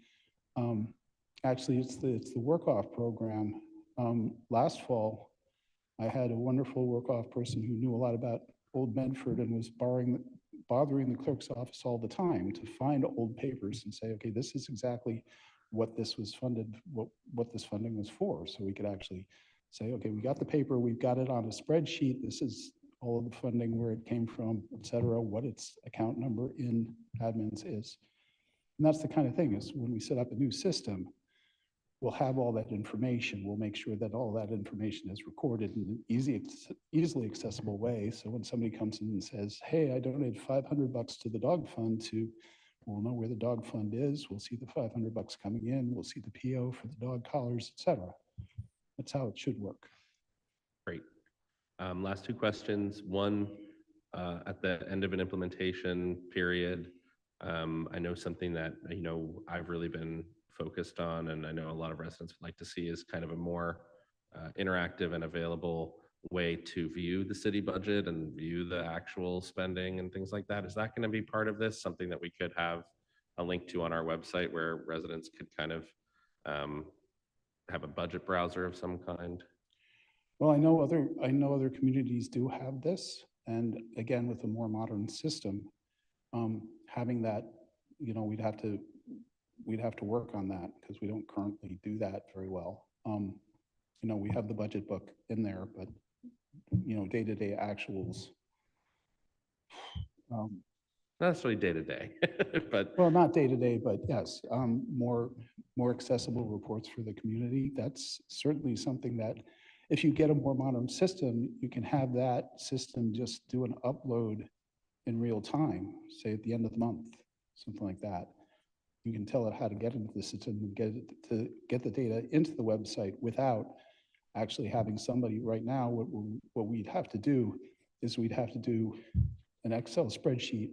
actually, it's the work-off program. Last fall, I had a wonderful work-off person who knew a lot about Old Medford and was bothering the clerk's office all the time to find old papers and say, okay, this is exactly what this was funded, what this funding was for. So we could actually say, okay, we got the paper, we've got it on a spreadsheet. This is all of the funding, where it came from, et cetera, what its account number in admins is. And that's the kind of thing is when we set up a new system, we'll have all that information. We'll make sure that all that information is recorded in an easily accessible way. So when somebody comes in and says, hey, I donated $500 to the dog fund we'll know where the dog fund is. We'll see the $500 coming in. We'll see the PO for the dog collars, et cetera. That's how it should work. Great. Last two questions. One, at the end of an implementation period, I know something that, I've really been focused on, and I know a lot of residents would like to see is kind of a more interactive and available way to view the city budget and view the actual spending and things like that. Is that going to be part of this? Something that we could have a link to on our website where residents could kind of have a budget browser of some kind? Well, I know other communities do have this, and again, with a more modern system, having that, we'd have to work on that because we don't currently do that very well. We have the budget book in there, but day-to-day actuals. Not necessarily day-to-day, but. Well, not day-to-day, but yes, more accessible reports for the community. That's certainly something that if you get a more modern system, you can have that system just do an upload in real time, say at the end of the month, something like that. You can tell it how to get into the system and get the data into the website without actually having somebody. Right now, what we'd have to do is we'd have to do an Excel spreadsheet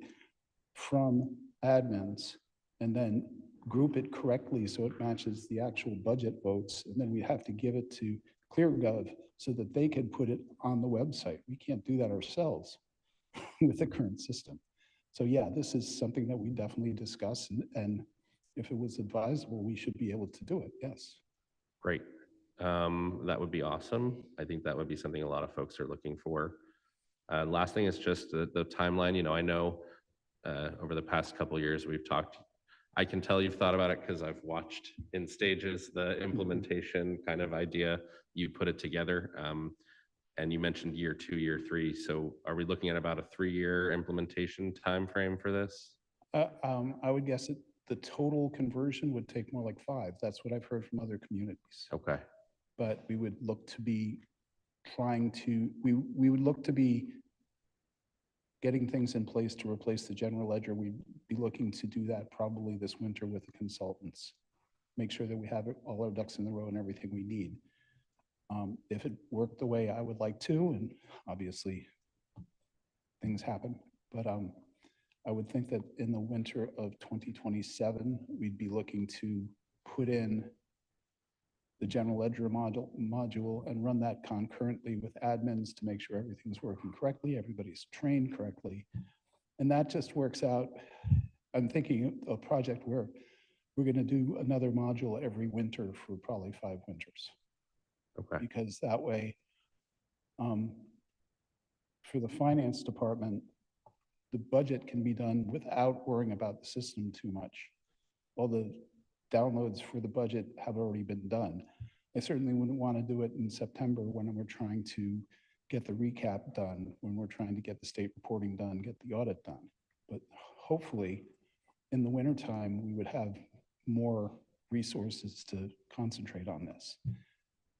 from admins and then group it correctly so it matches the actual budget votes. And then we have to give it to ClearGov so that they can put it on the website. We can't do that ourselves with the current system. So yeah, this is something that we definitely discuss, and if it was advisable, we should be able to do it, yes. Great. That would be awesome. I think that would be something a lot of folks are looking for. Last thing is just the timeline. I know over the past couple of years we've talked. I can tell you've thought about it because I've watched in stages the implementation kind of idea. You put it together, and you mentioned year 2, year 3. So are we looking at about a 3-year implementation time frame for this? I would guess the total conversion would take more like 5. That's what I've heard from other communities. Okay. But we would look to be we would look to be getting things in place to replace the general ledger. We'd be looking to do that probably this winter with the consultants. Make sure that we have all our ducks in the row and everything we need. If it worked the way I would like to, and obviously things happen, but I would think that in the winter of 2027, we'd be looking to put in the general ledger module and run that concurrently with admins to make sure everything's working correctly, everybody's trained correctly. And that just works out. I'm thinking of a project where we're going to do another module every winter for probably 5 winters. Okay. Because that way, for the finance department, the budget can be done without worrying about the system too much. All the downloads for the budget have already been done. I certainly wouldn't want to do it in September when we're trying to get the recap done, when we're trying to get the state reporting done, get the audit done. But hopefully in the wintertime, we would have more resources to concentrate on this.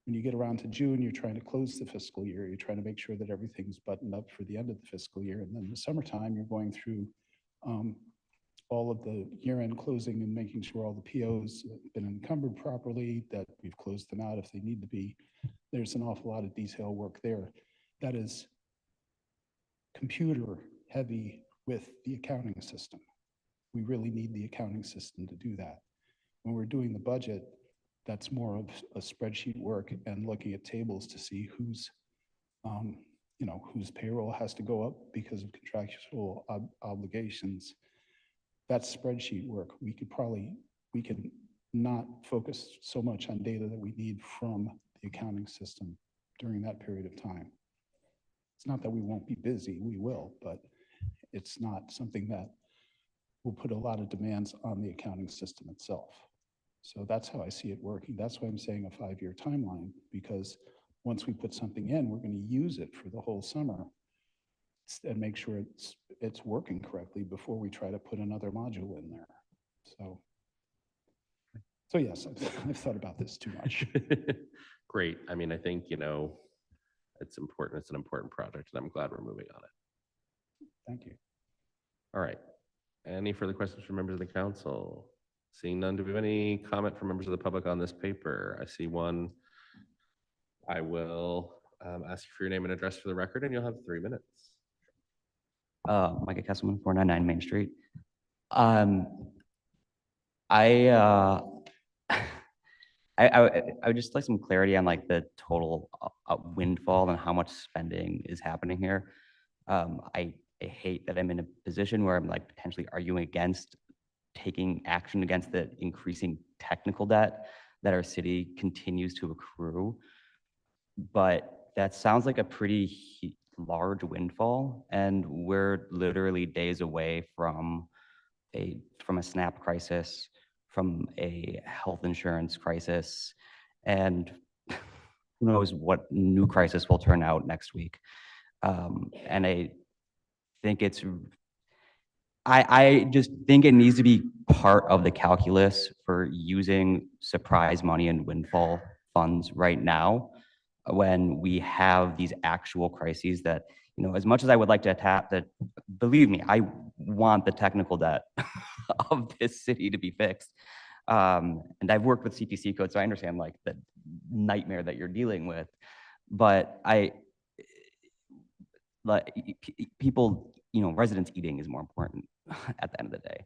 When you get around to June, you're trying to close the fiscal year. You're trying to make sure that everything's buttoned up for the end of the fiscal year. And then in the summertime, you're going through all of the year-end closing and making sure all the POs have been encumbered properly, that we've closed them out if they need to be. There's an awful lot of detail work there that is computer heavy with the accounting system. We really need the accounting system to do that. When we're doing the budget, that's more of a spreadsheet work and looking at tables to see whose payroll has to go up because of contractual obligations. That's spreadsheet work. We can not focus so much on data that we need from the accounting system during that period of time. It's not that we won't be busy, we will, but it's not something that will put a lot of demands on the accounting system itself. So that's how I see it working. That's why I'm saying a 5-year timeline, because once we put something in, we're going to use it for the whole summer and make sure it's working correctly before we try to put another module in there. So yes, I've thought about this too much. Great. I mean, I think, it's important. It's an important project, and I'm glad we're moving on it. Thank you. All right. Any further questions from members of the council? Seeing none, do we have any comment from members of the public on this paper? I see one. I will ask you for your name and address for the record, and you'll have 3 minutes. Micah Kesselman, 499 Main Street. I would just like some clarity on like the total windfall and how much spending is happening here. I hate that I'm in a position where I'm like potentially arguing against taking action against the increasing technical debt that our city continues to accrue. But that sounds like a pretty large windfall, and we're literally days away from a SNAP crisis, from a health insurance crisis, and who knows what new crisis will turn out next week. And I think I just think it needs to be part of the calculus for using surprise money and windfall funds right now, when we have these actual crises that, as much as I would like to tap that, believe me, I want the technical debt of this city to be fixed. And I've worked with CPC code, so I understand like the nightmare that you're dealing with. But people, residents eating is more important at the end of the day.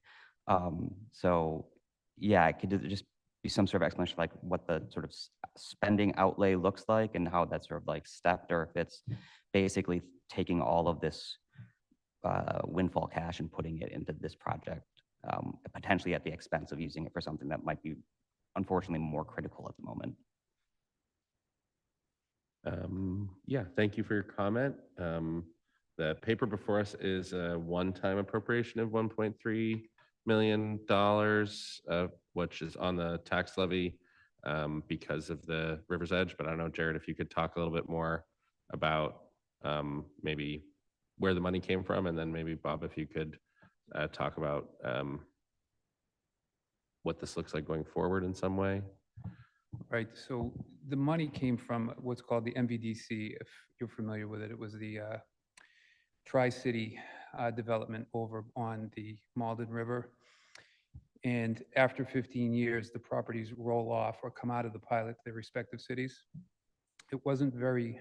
So yeah, it could just be some sort of explanation like what the sort of spending outlay looks like and how that's sort of like stepped, or if it's basically taking all of this windfall cash and putting it into this project, potentially at the expense of using it for something that might be unfortunately more critical at the moment. Yeah, thank you for your comment. The paper before us is a one-time appropriation of $1.3 million, which is on the tax levy because of the River's Edge. But I don't know, Jared, if you could talk a little bit more about maybe where the money came from, and then maybe Bob, if you could talk about what this looks like going forward in some way? Right, so the money came from what's called the MVDC, if you're familiar with it. It was the Tri-City development over on the Malden River. And after 15 years, the properties roll off or come out of the pilot to their respective cities. It wasn't very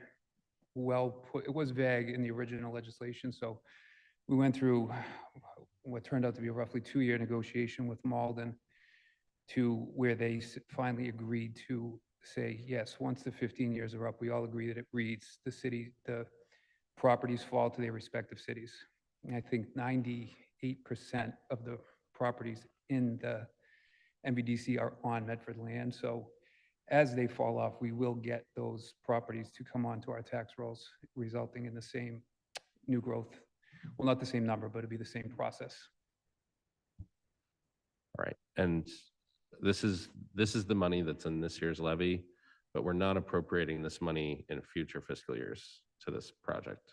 well put, it was vague in the original legislation, so we went through what turned out to be a roughly 2-year negotiation with Malden to where they finally agreed to say, yes, once the 15 years are up, we all agree that it reads, the properties fall to their respective cities. And I think 98% of the properties in the MVDC are on Medford land. So as they fall off, we will get those properties to come onto our tax rolls, resulting in the same new growth. Well, not the same number, but it'd be the same process. All right, and this is the money that's in this year's levy, but we're not appropriating this money in future fiscal years to this project.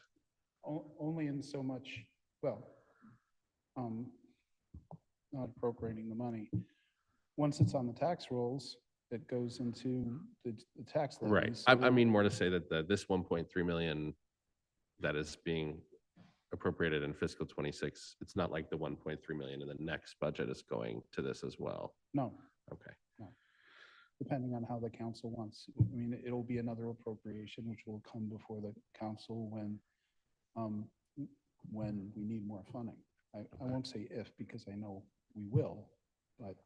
Only in so much, well, not appropriating the money. Once it's on the tax rolls, it goes into the tax levy. Right, so I mean more to say that this 1.3 million that is being appropriated in fiscal 26, it's not like the 1.3 million in the next budget is going to this as well. No, Okay. no. Depending on how the council wants. I mean, it'll be another appropriation which will come before the council when we need more funding. I won't say if, because I know we will, but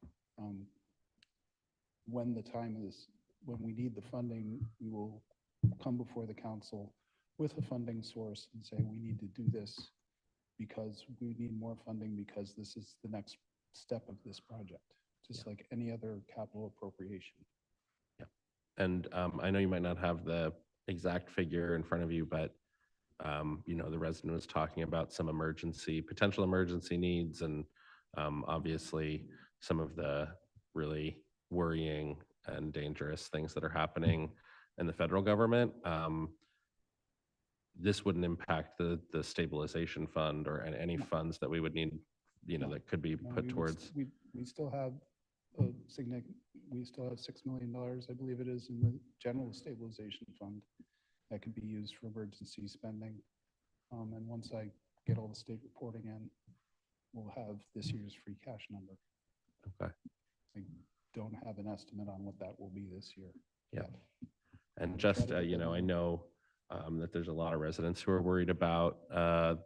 when the time is, when we need the funding, we will come before the council with a funding source and say, we need to do this because we need more funding because this is the next step of this project, just like any other capital appropriation. Yeah. And I know you might not have the exact figure in front of you, but you know, the resident was talking about some potential emergency needs, and obviously some of the really worrying and dangerous things that are happening in the federal government. This wouldn't impact the stabilization fund or any funds that we would need, you know, that could be No, put we would towards. we still have a significant, we still have $6 million, I believe it is, in the general stabilization fund that could be used for emergency spending. And once I get all the state reporting in, we'll have this year's free cash number. Okay. I don't have an estimate on what that will be this year. Yeah. And just, you know, I know that there's a lot of residents who are worried about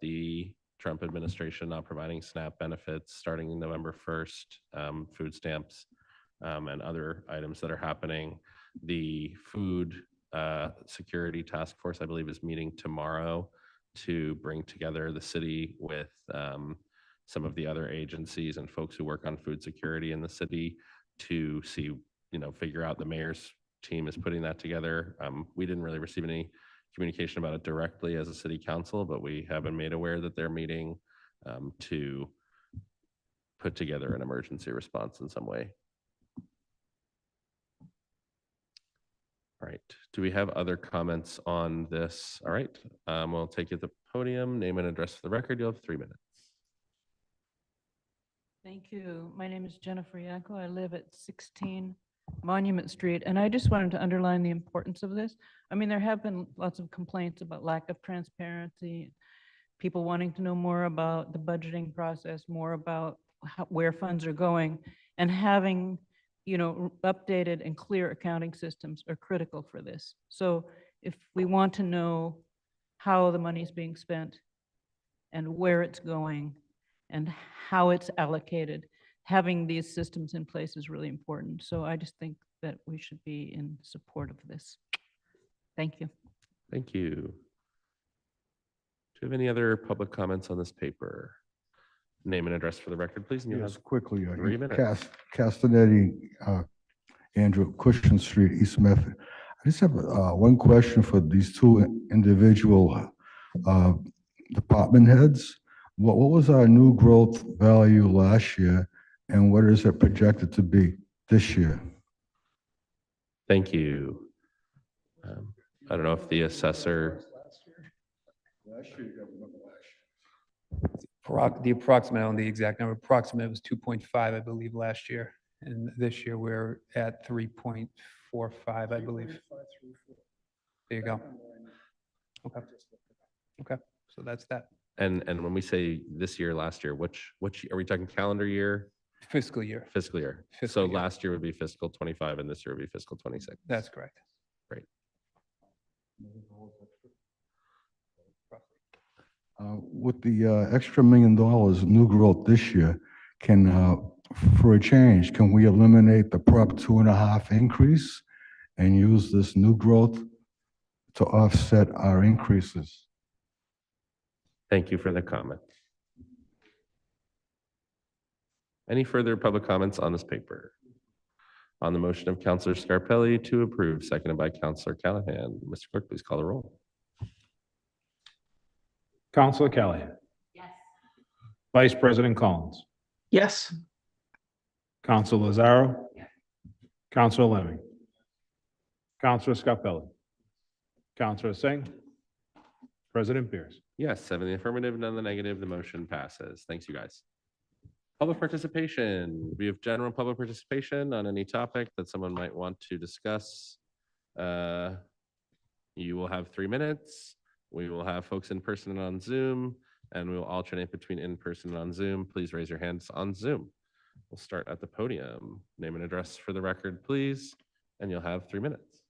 the Trump administration not providing SNAP benefits starting November 1st, food stamps, and other items that are happening. The food security task force, I believe, is meeting tomorrow to bring together the city with some of the other agencies and folks who work on food security in the city to see, you know, figure out, the mayor's team is putting that together. We didn't really receive any communication about it directly as a city council, but we have been made aware that they're meeting to put together an emergency response in some way. All right, do we have other comments on this? All right, we'll take you to the podium, name and address for the record. You'll have 3 minutes. Thank you. My name is Jennifer Yanko. I live at 16 Monument Street, and I just wanted to underline the importance of this. I mean, there have been lots of complaints about lack of transparency, people wanting to know more about the budgeting process, more about where funds are going, and having, you know, updated and clear accounting systems are critical for this. So if we want to know how the money is being spent and where it's going and how it's allocated, having these systems in place is really important. So I just think that we should be in support of this. Thank you. Thank you. Do you have any other public comments on this paper? Name and address for the record, please. And you'll Yes, have quickly. 3 minutes. Castanetti, Andrew, Cushing Street, East Medford. I just have one question for these two individual department heads. What was our new growth value last year, and what is it projected to be this year? Thank you. I don't know if the assessor. The approximate, on the exact number, approximate was 2.5, I believe, last year. And this year we're at 3.45, I believe. There you go. Okay. Okay, so that's that. And when we say this year, last year, which are we talking calendar year? Fiscal year. Fiscal year. Fiscal So year. last year would be fiscal 25 and this year would be fiscal 26. That's correct. Great. With the extra $1 million new growth this year, for a change, can we eliminate the Prop 2.5 increase and use this new growth to offset our increases? Thank you for the comment. Any further public comments on this paper? On the motion of Councilor Scarpelli to approve, seconded by Councilor Callahan. Mr. Clerk, please call the roll. Counselor Callahan. Yes. Vice President Collins. Yes. Counselor Lazaro. Counselor Lemming. Counselor Scarpelli. Counselor Singh. President Pierce. Yes, 7 in the affirmative, none in the negative. The motion passes. Thanks, you guys. Public participation. We have general public participation on any topic that someone might want to discuss. You will have 3 minutes. We will have folks in person and on Zoom, and we will alternate between in-person and on Zoom. Please raise your hands on Zoom. We'll start at the podium. Name and address for the record, please, and you'll have 3 minutes.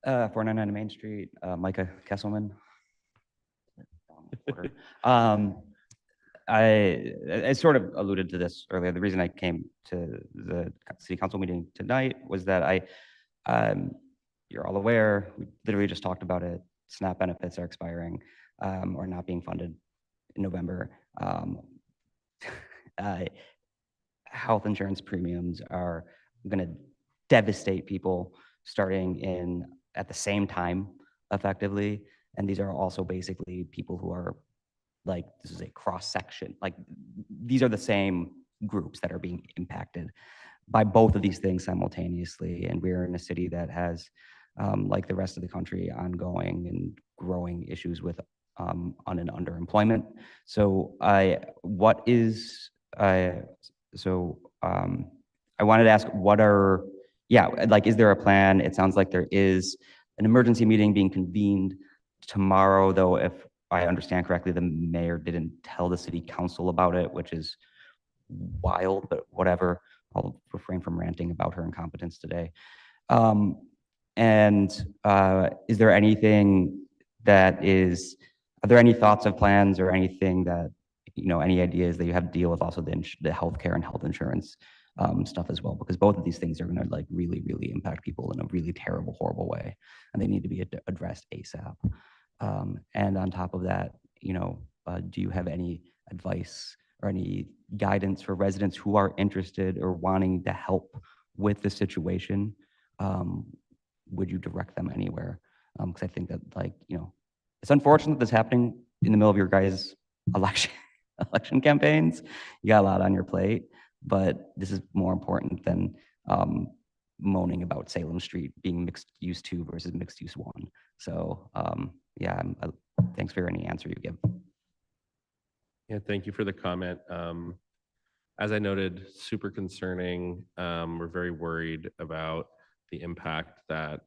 499 Main Street, Micah Kesselman. I sort of alluded to this earlier. The reason I came to the city council meeting tonight was that you're all aware, we literally just talked about it. SNAP benefits are expiring or not being funded in November. Health insurance premiums are going to devastate people starting at the same time, effectively. And these are also basically people who are like, this is a cross section. Like, these are the same groups that are being impacted by both of these things simultaneously. And we're in a city that has, like the rest of the country, ongoing and growing issues with un- and underemployment. So I wanted to ask, is there a plan? It sounds like there is an emergency meeting being convened tomorrow, though, if I understand correctly, the mayor didn't tell the city council about it, which is wild, but whatever. I'll refrain from ranting about her incompetence today. Is there anything are there any thoughts of plans or anything that, any ideas that you have to deal with also the healthcare and health insurance stuff as well? Because both of these things are going to really, really impact people in a really terrible, horrible way, and they need to be addressed ASAP. And on top of that, do you have any advice or any guidance for residents who are interested or wanting to help with the situation? Would you direct them anywhere? Because I think that, it's unfortunate that's happening in the middle of your guys' election campaigns. You got a lot on your plate, but this is more important than moaning about Salem Street being mixed use 2 versus mixed use 1. So thanks for any answer you give. Yeah, thank you for the comment. As I noted, super concerning. We're very worried about the impact that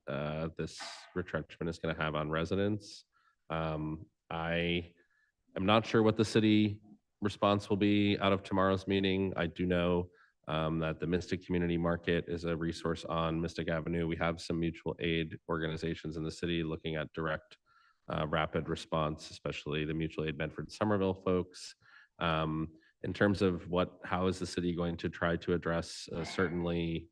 this retrenchment is going to have on residents. I am not sure what the city response will be out of tomorrow's meeting. I do know that the Mystic Community Market is a resource on Mystic Avenue. We have some mutual aid organizations in the city looking at direct rapid response, especially the Mutual Aid Medford Somerville folks. In terms of how is the city going to try to address, certainly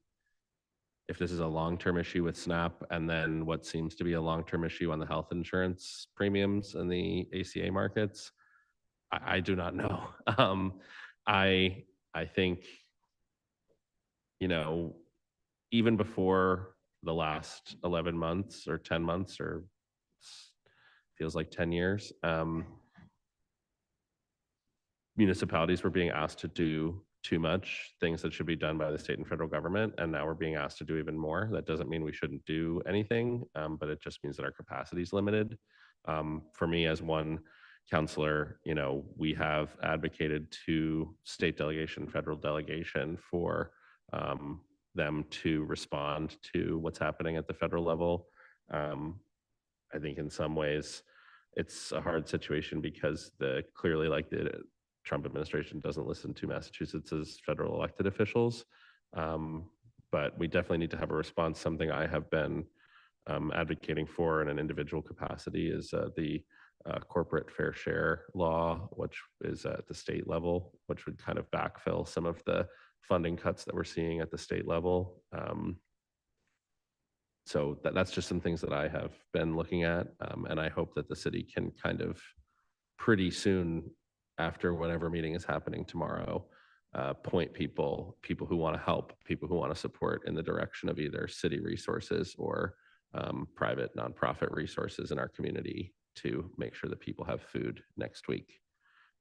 if this is a long-term issue with SNAP, and then what seems to be a long-term issue on the health insurance premiums in the ACA markets, I do not know. I think, even before the last 11 months or 10 months, or feels like 10 years, municipalities were being asked to do too much, things that should be done by the state and federal government, and now we're being asked to do even more. That doesn't mean we shouldn't do anything, but it just means that our capacity is limited. For me, as one counselor, we have advocated to state delegation, federal delegation for them to respond to what's happening at the federal level. I think in some ways it's a hard situation because clearly like the Trump administration doesn't listen to Massachusetts's federal elected officials. But we definitely need to have a response. Something I have been advocating for in an individual capacity is the corporate fair share law, which is at the state level, which would kind of backfill some of the funding cuts that we're seeing at the state level. So that's just some things that I have been looking at. And I hope that the city can kind of pretty soon after whatever meeting is happening tomorrow, point people who want to help, people who want to support in the direction of either city resources or private nonprofit resources in our community to make sure that people have food next week.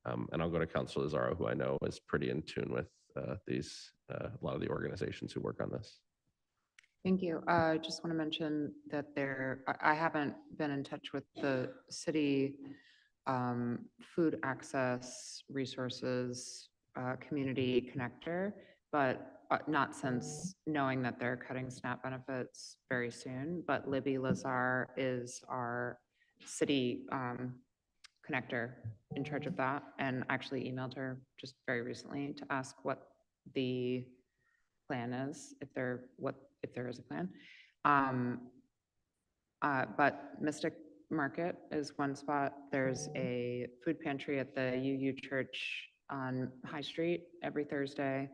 And I'll go to Councilor Lazaro, who I know is pretty in tune with a lot of the organizations who work on this. Thank you. I just want to mention that I haven't been in touch with the city food access resources community connector, but not since knowing that they're cutting SNAP benefits very soon. But Libby Lazar is our city connector in charge of that, and actually emailed her just very recently to ask what the plan is, if there is a plan. But Mystic Market is one spot. There's a food pantry at the UU Church on High Street every Thursday.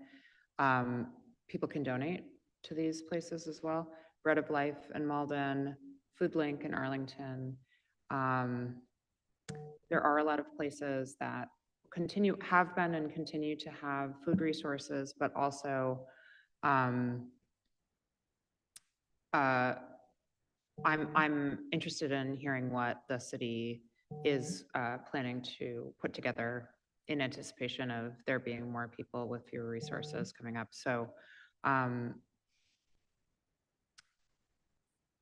People can donate to these places as well. Bread of Life in Malden, Food Link in Arlington. There are a lot of places that have been and continue to have food resources, but also I'm interested in hearing what the city is planning to put together in anticipation of there being more people with fewer resources coming up. So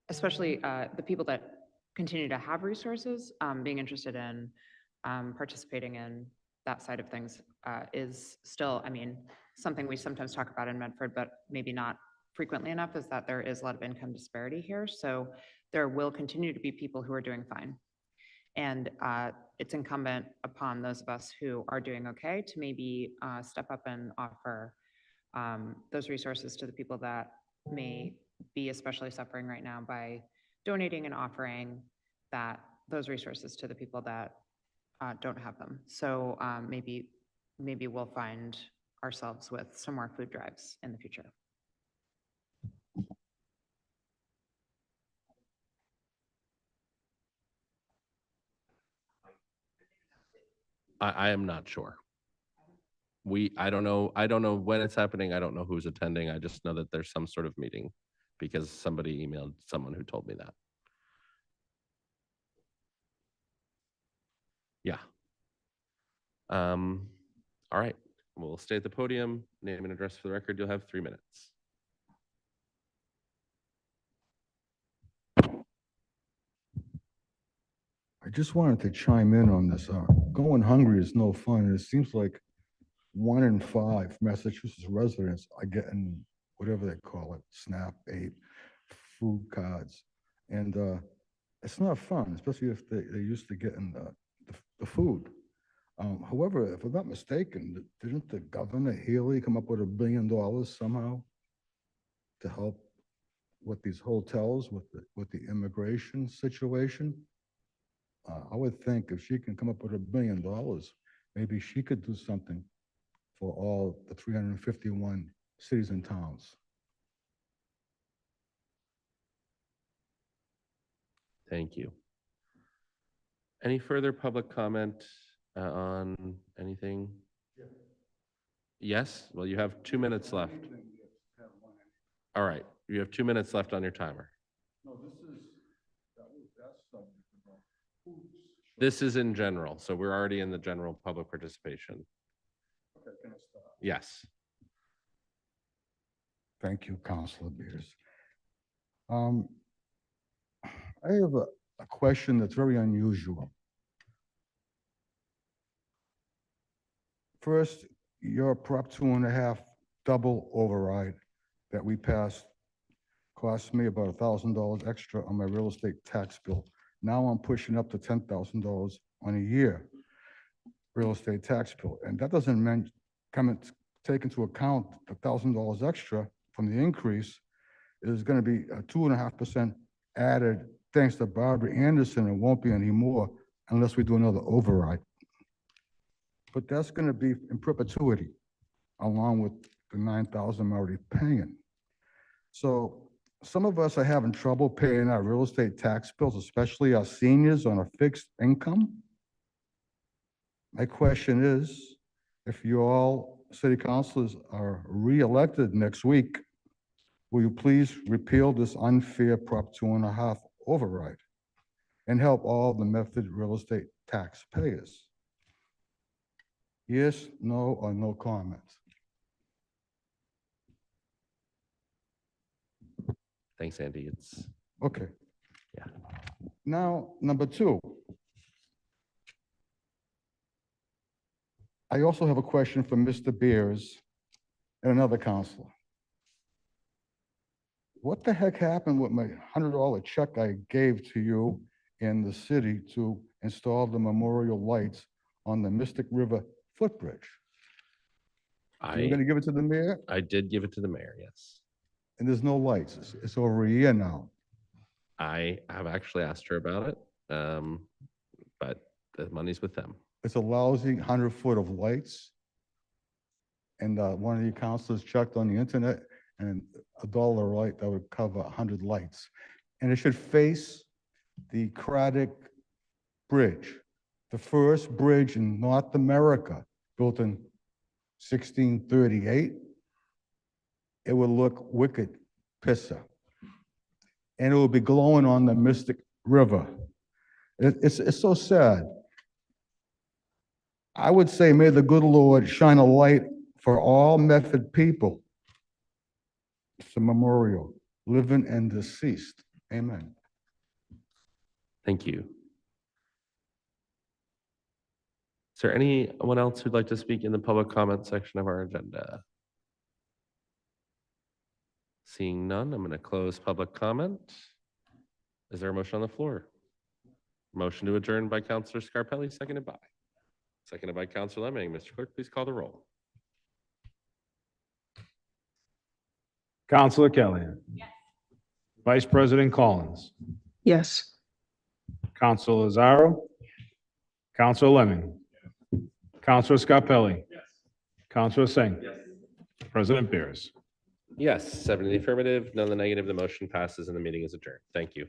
especially the people that continue to have resources, being interested in participating in that side of things is still, I mean, something we sometimes talk about in Medford, but maybe not frequently enough, is that there is a lot of income disparity here. So there will continue to be people who are doing fine. And it's incumbent upon those of us who are doing okay to maybe step up and offer those resources to the people that may be especially suffering right now by donating and offering those resources to the people that don't have them. So maybe we'll find ourselves with some more food drives in the future. I am not sure. I don't know when it's happening. I don't know who's attending. I just know that there's some sort of meeting because somebody emailed someone who told me that. Yeah. All right. We'll stay at the podium. Name and address for the record. You'll have 3 minutes. I just wanted to chime in on this. Going hungry is no fun. It seems like 1 in 5 Massachusetts residents are getting whatever they call it, SNAP 8 food cards. And it's not fun, especially if they're used to getting the food. However, if I'm not mistaken, didn't the Governor Healy come up with $1 billion somehow to help with these hotels, with the immigration situation? I would think if she can come up with $1 billion, maybe she could do something for all the 351 cities and towns. Thank you. Any further public comment on anything? Yeah. Yes? Well, you have 2 minutes left. All right. You have 2 minutes left on your timer. No, that's something. This is in general, so we're already in the general public participation. Okay, can I start? Yes. Thank you, Councilor Beers. I have a question that's very unusual. First, your Prop 2.5 double override that we passed cost me about $1,000 extra on my real estate tax bill. Now I'm pushing up to $10,000 on a year real estate tax bill. And that doesn't take into account the $1,000 extra from the increase. Is going to be a 2.5% added thanks to Barbara Anderson. It won't be any more unless we do another override. But that's going to be in perpetuity, along with the $9,000 I'm already paying. So some of us are having trouble paying our real estate tax bills, especially our seniors on a fixed income. My question is, if you all city councilors are re-elected next week, will you please repeal this unfair Prop 2.5 override and help all the Medford real estate taxpayers? Yes, no, or no comment? Thanks, Andy. It's, Okay. yeah. Now, number two. I also have a question for Mr. Beers and another counselor. What the heck happened with my $100 check I gave to you in the city to install the memorial lights on the Mystic River footbridge? You're going to give it to the mayor? I did give it to the mayor, yes. And there's no lights. It's over a year now. I have actually asked her about it, but the money's with them. It's a lousy 100-foot of lights. And one of the counselors checked on the internet, and $1 a light, that would cover 100 lights. And it should face the Craddock Bridge, the first bridge in North America, built in 1638. It would look wicked pissa. And it will be glowing on the Mystic River. It's so sad. I would say, may the good Lord shine a light for all Medford people. It's a memorial, living and deceased. Amen. Thank you. Is there anyone else who'd like to speak in the public comment section of our agenda? Seeing none, I'm going to close public comment. Is there a motion on the floor? Motion to adjourn by Councilor Scarpelli, seconded by Councilor Lemming. Mr. Clerk, please call the roll. Counselor Kelly. Yes. Vice President Collins. Yes. Counselor Lazaro. Counselor Lemming. Counselor Scarpelli. Yes. Counselor Singh. Yes. President Beers. Yes, 7 in the affirmative, none in the negative. The motion passes and the meeting is adjourned. Thank you.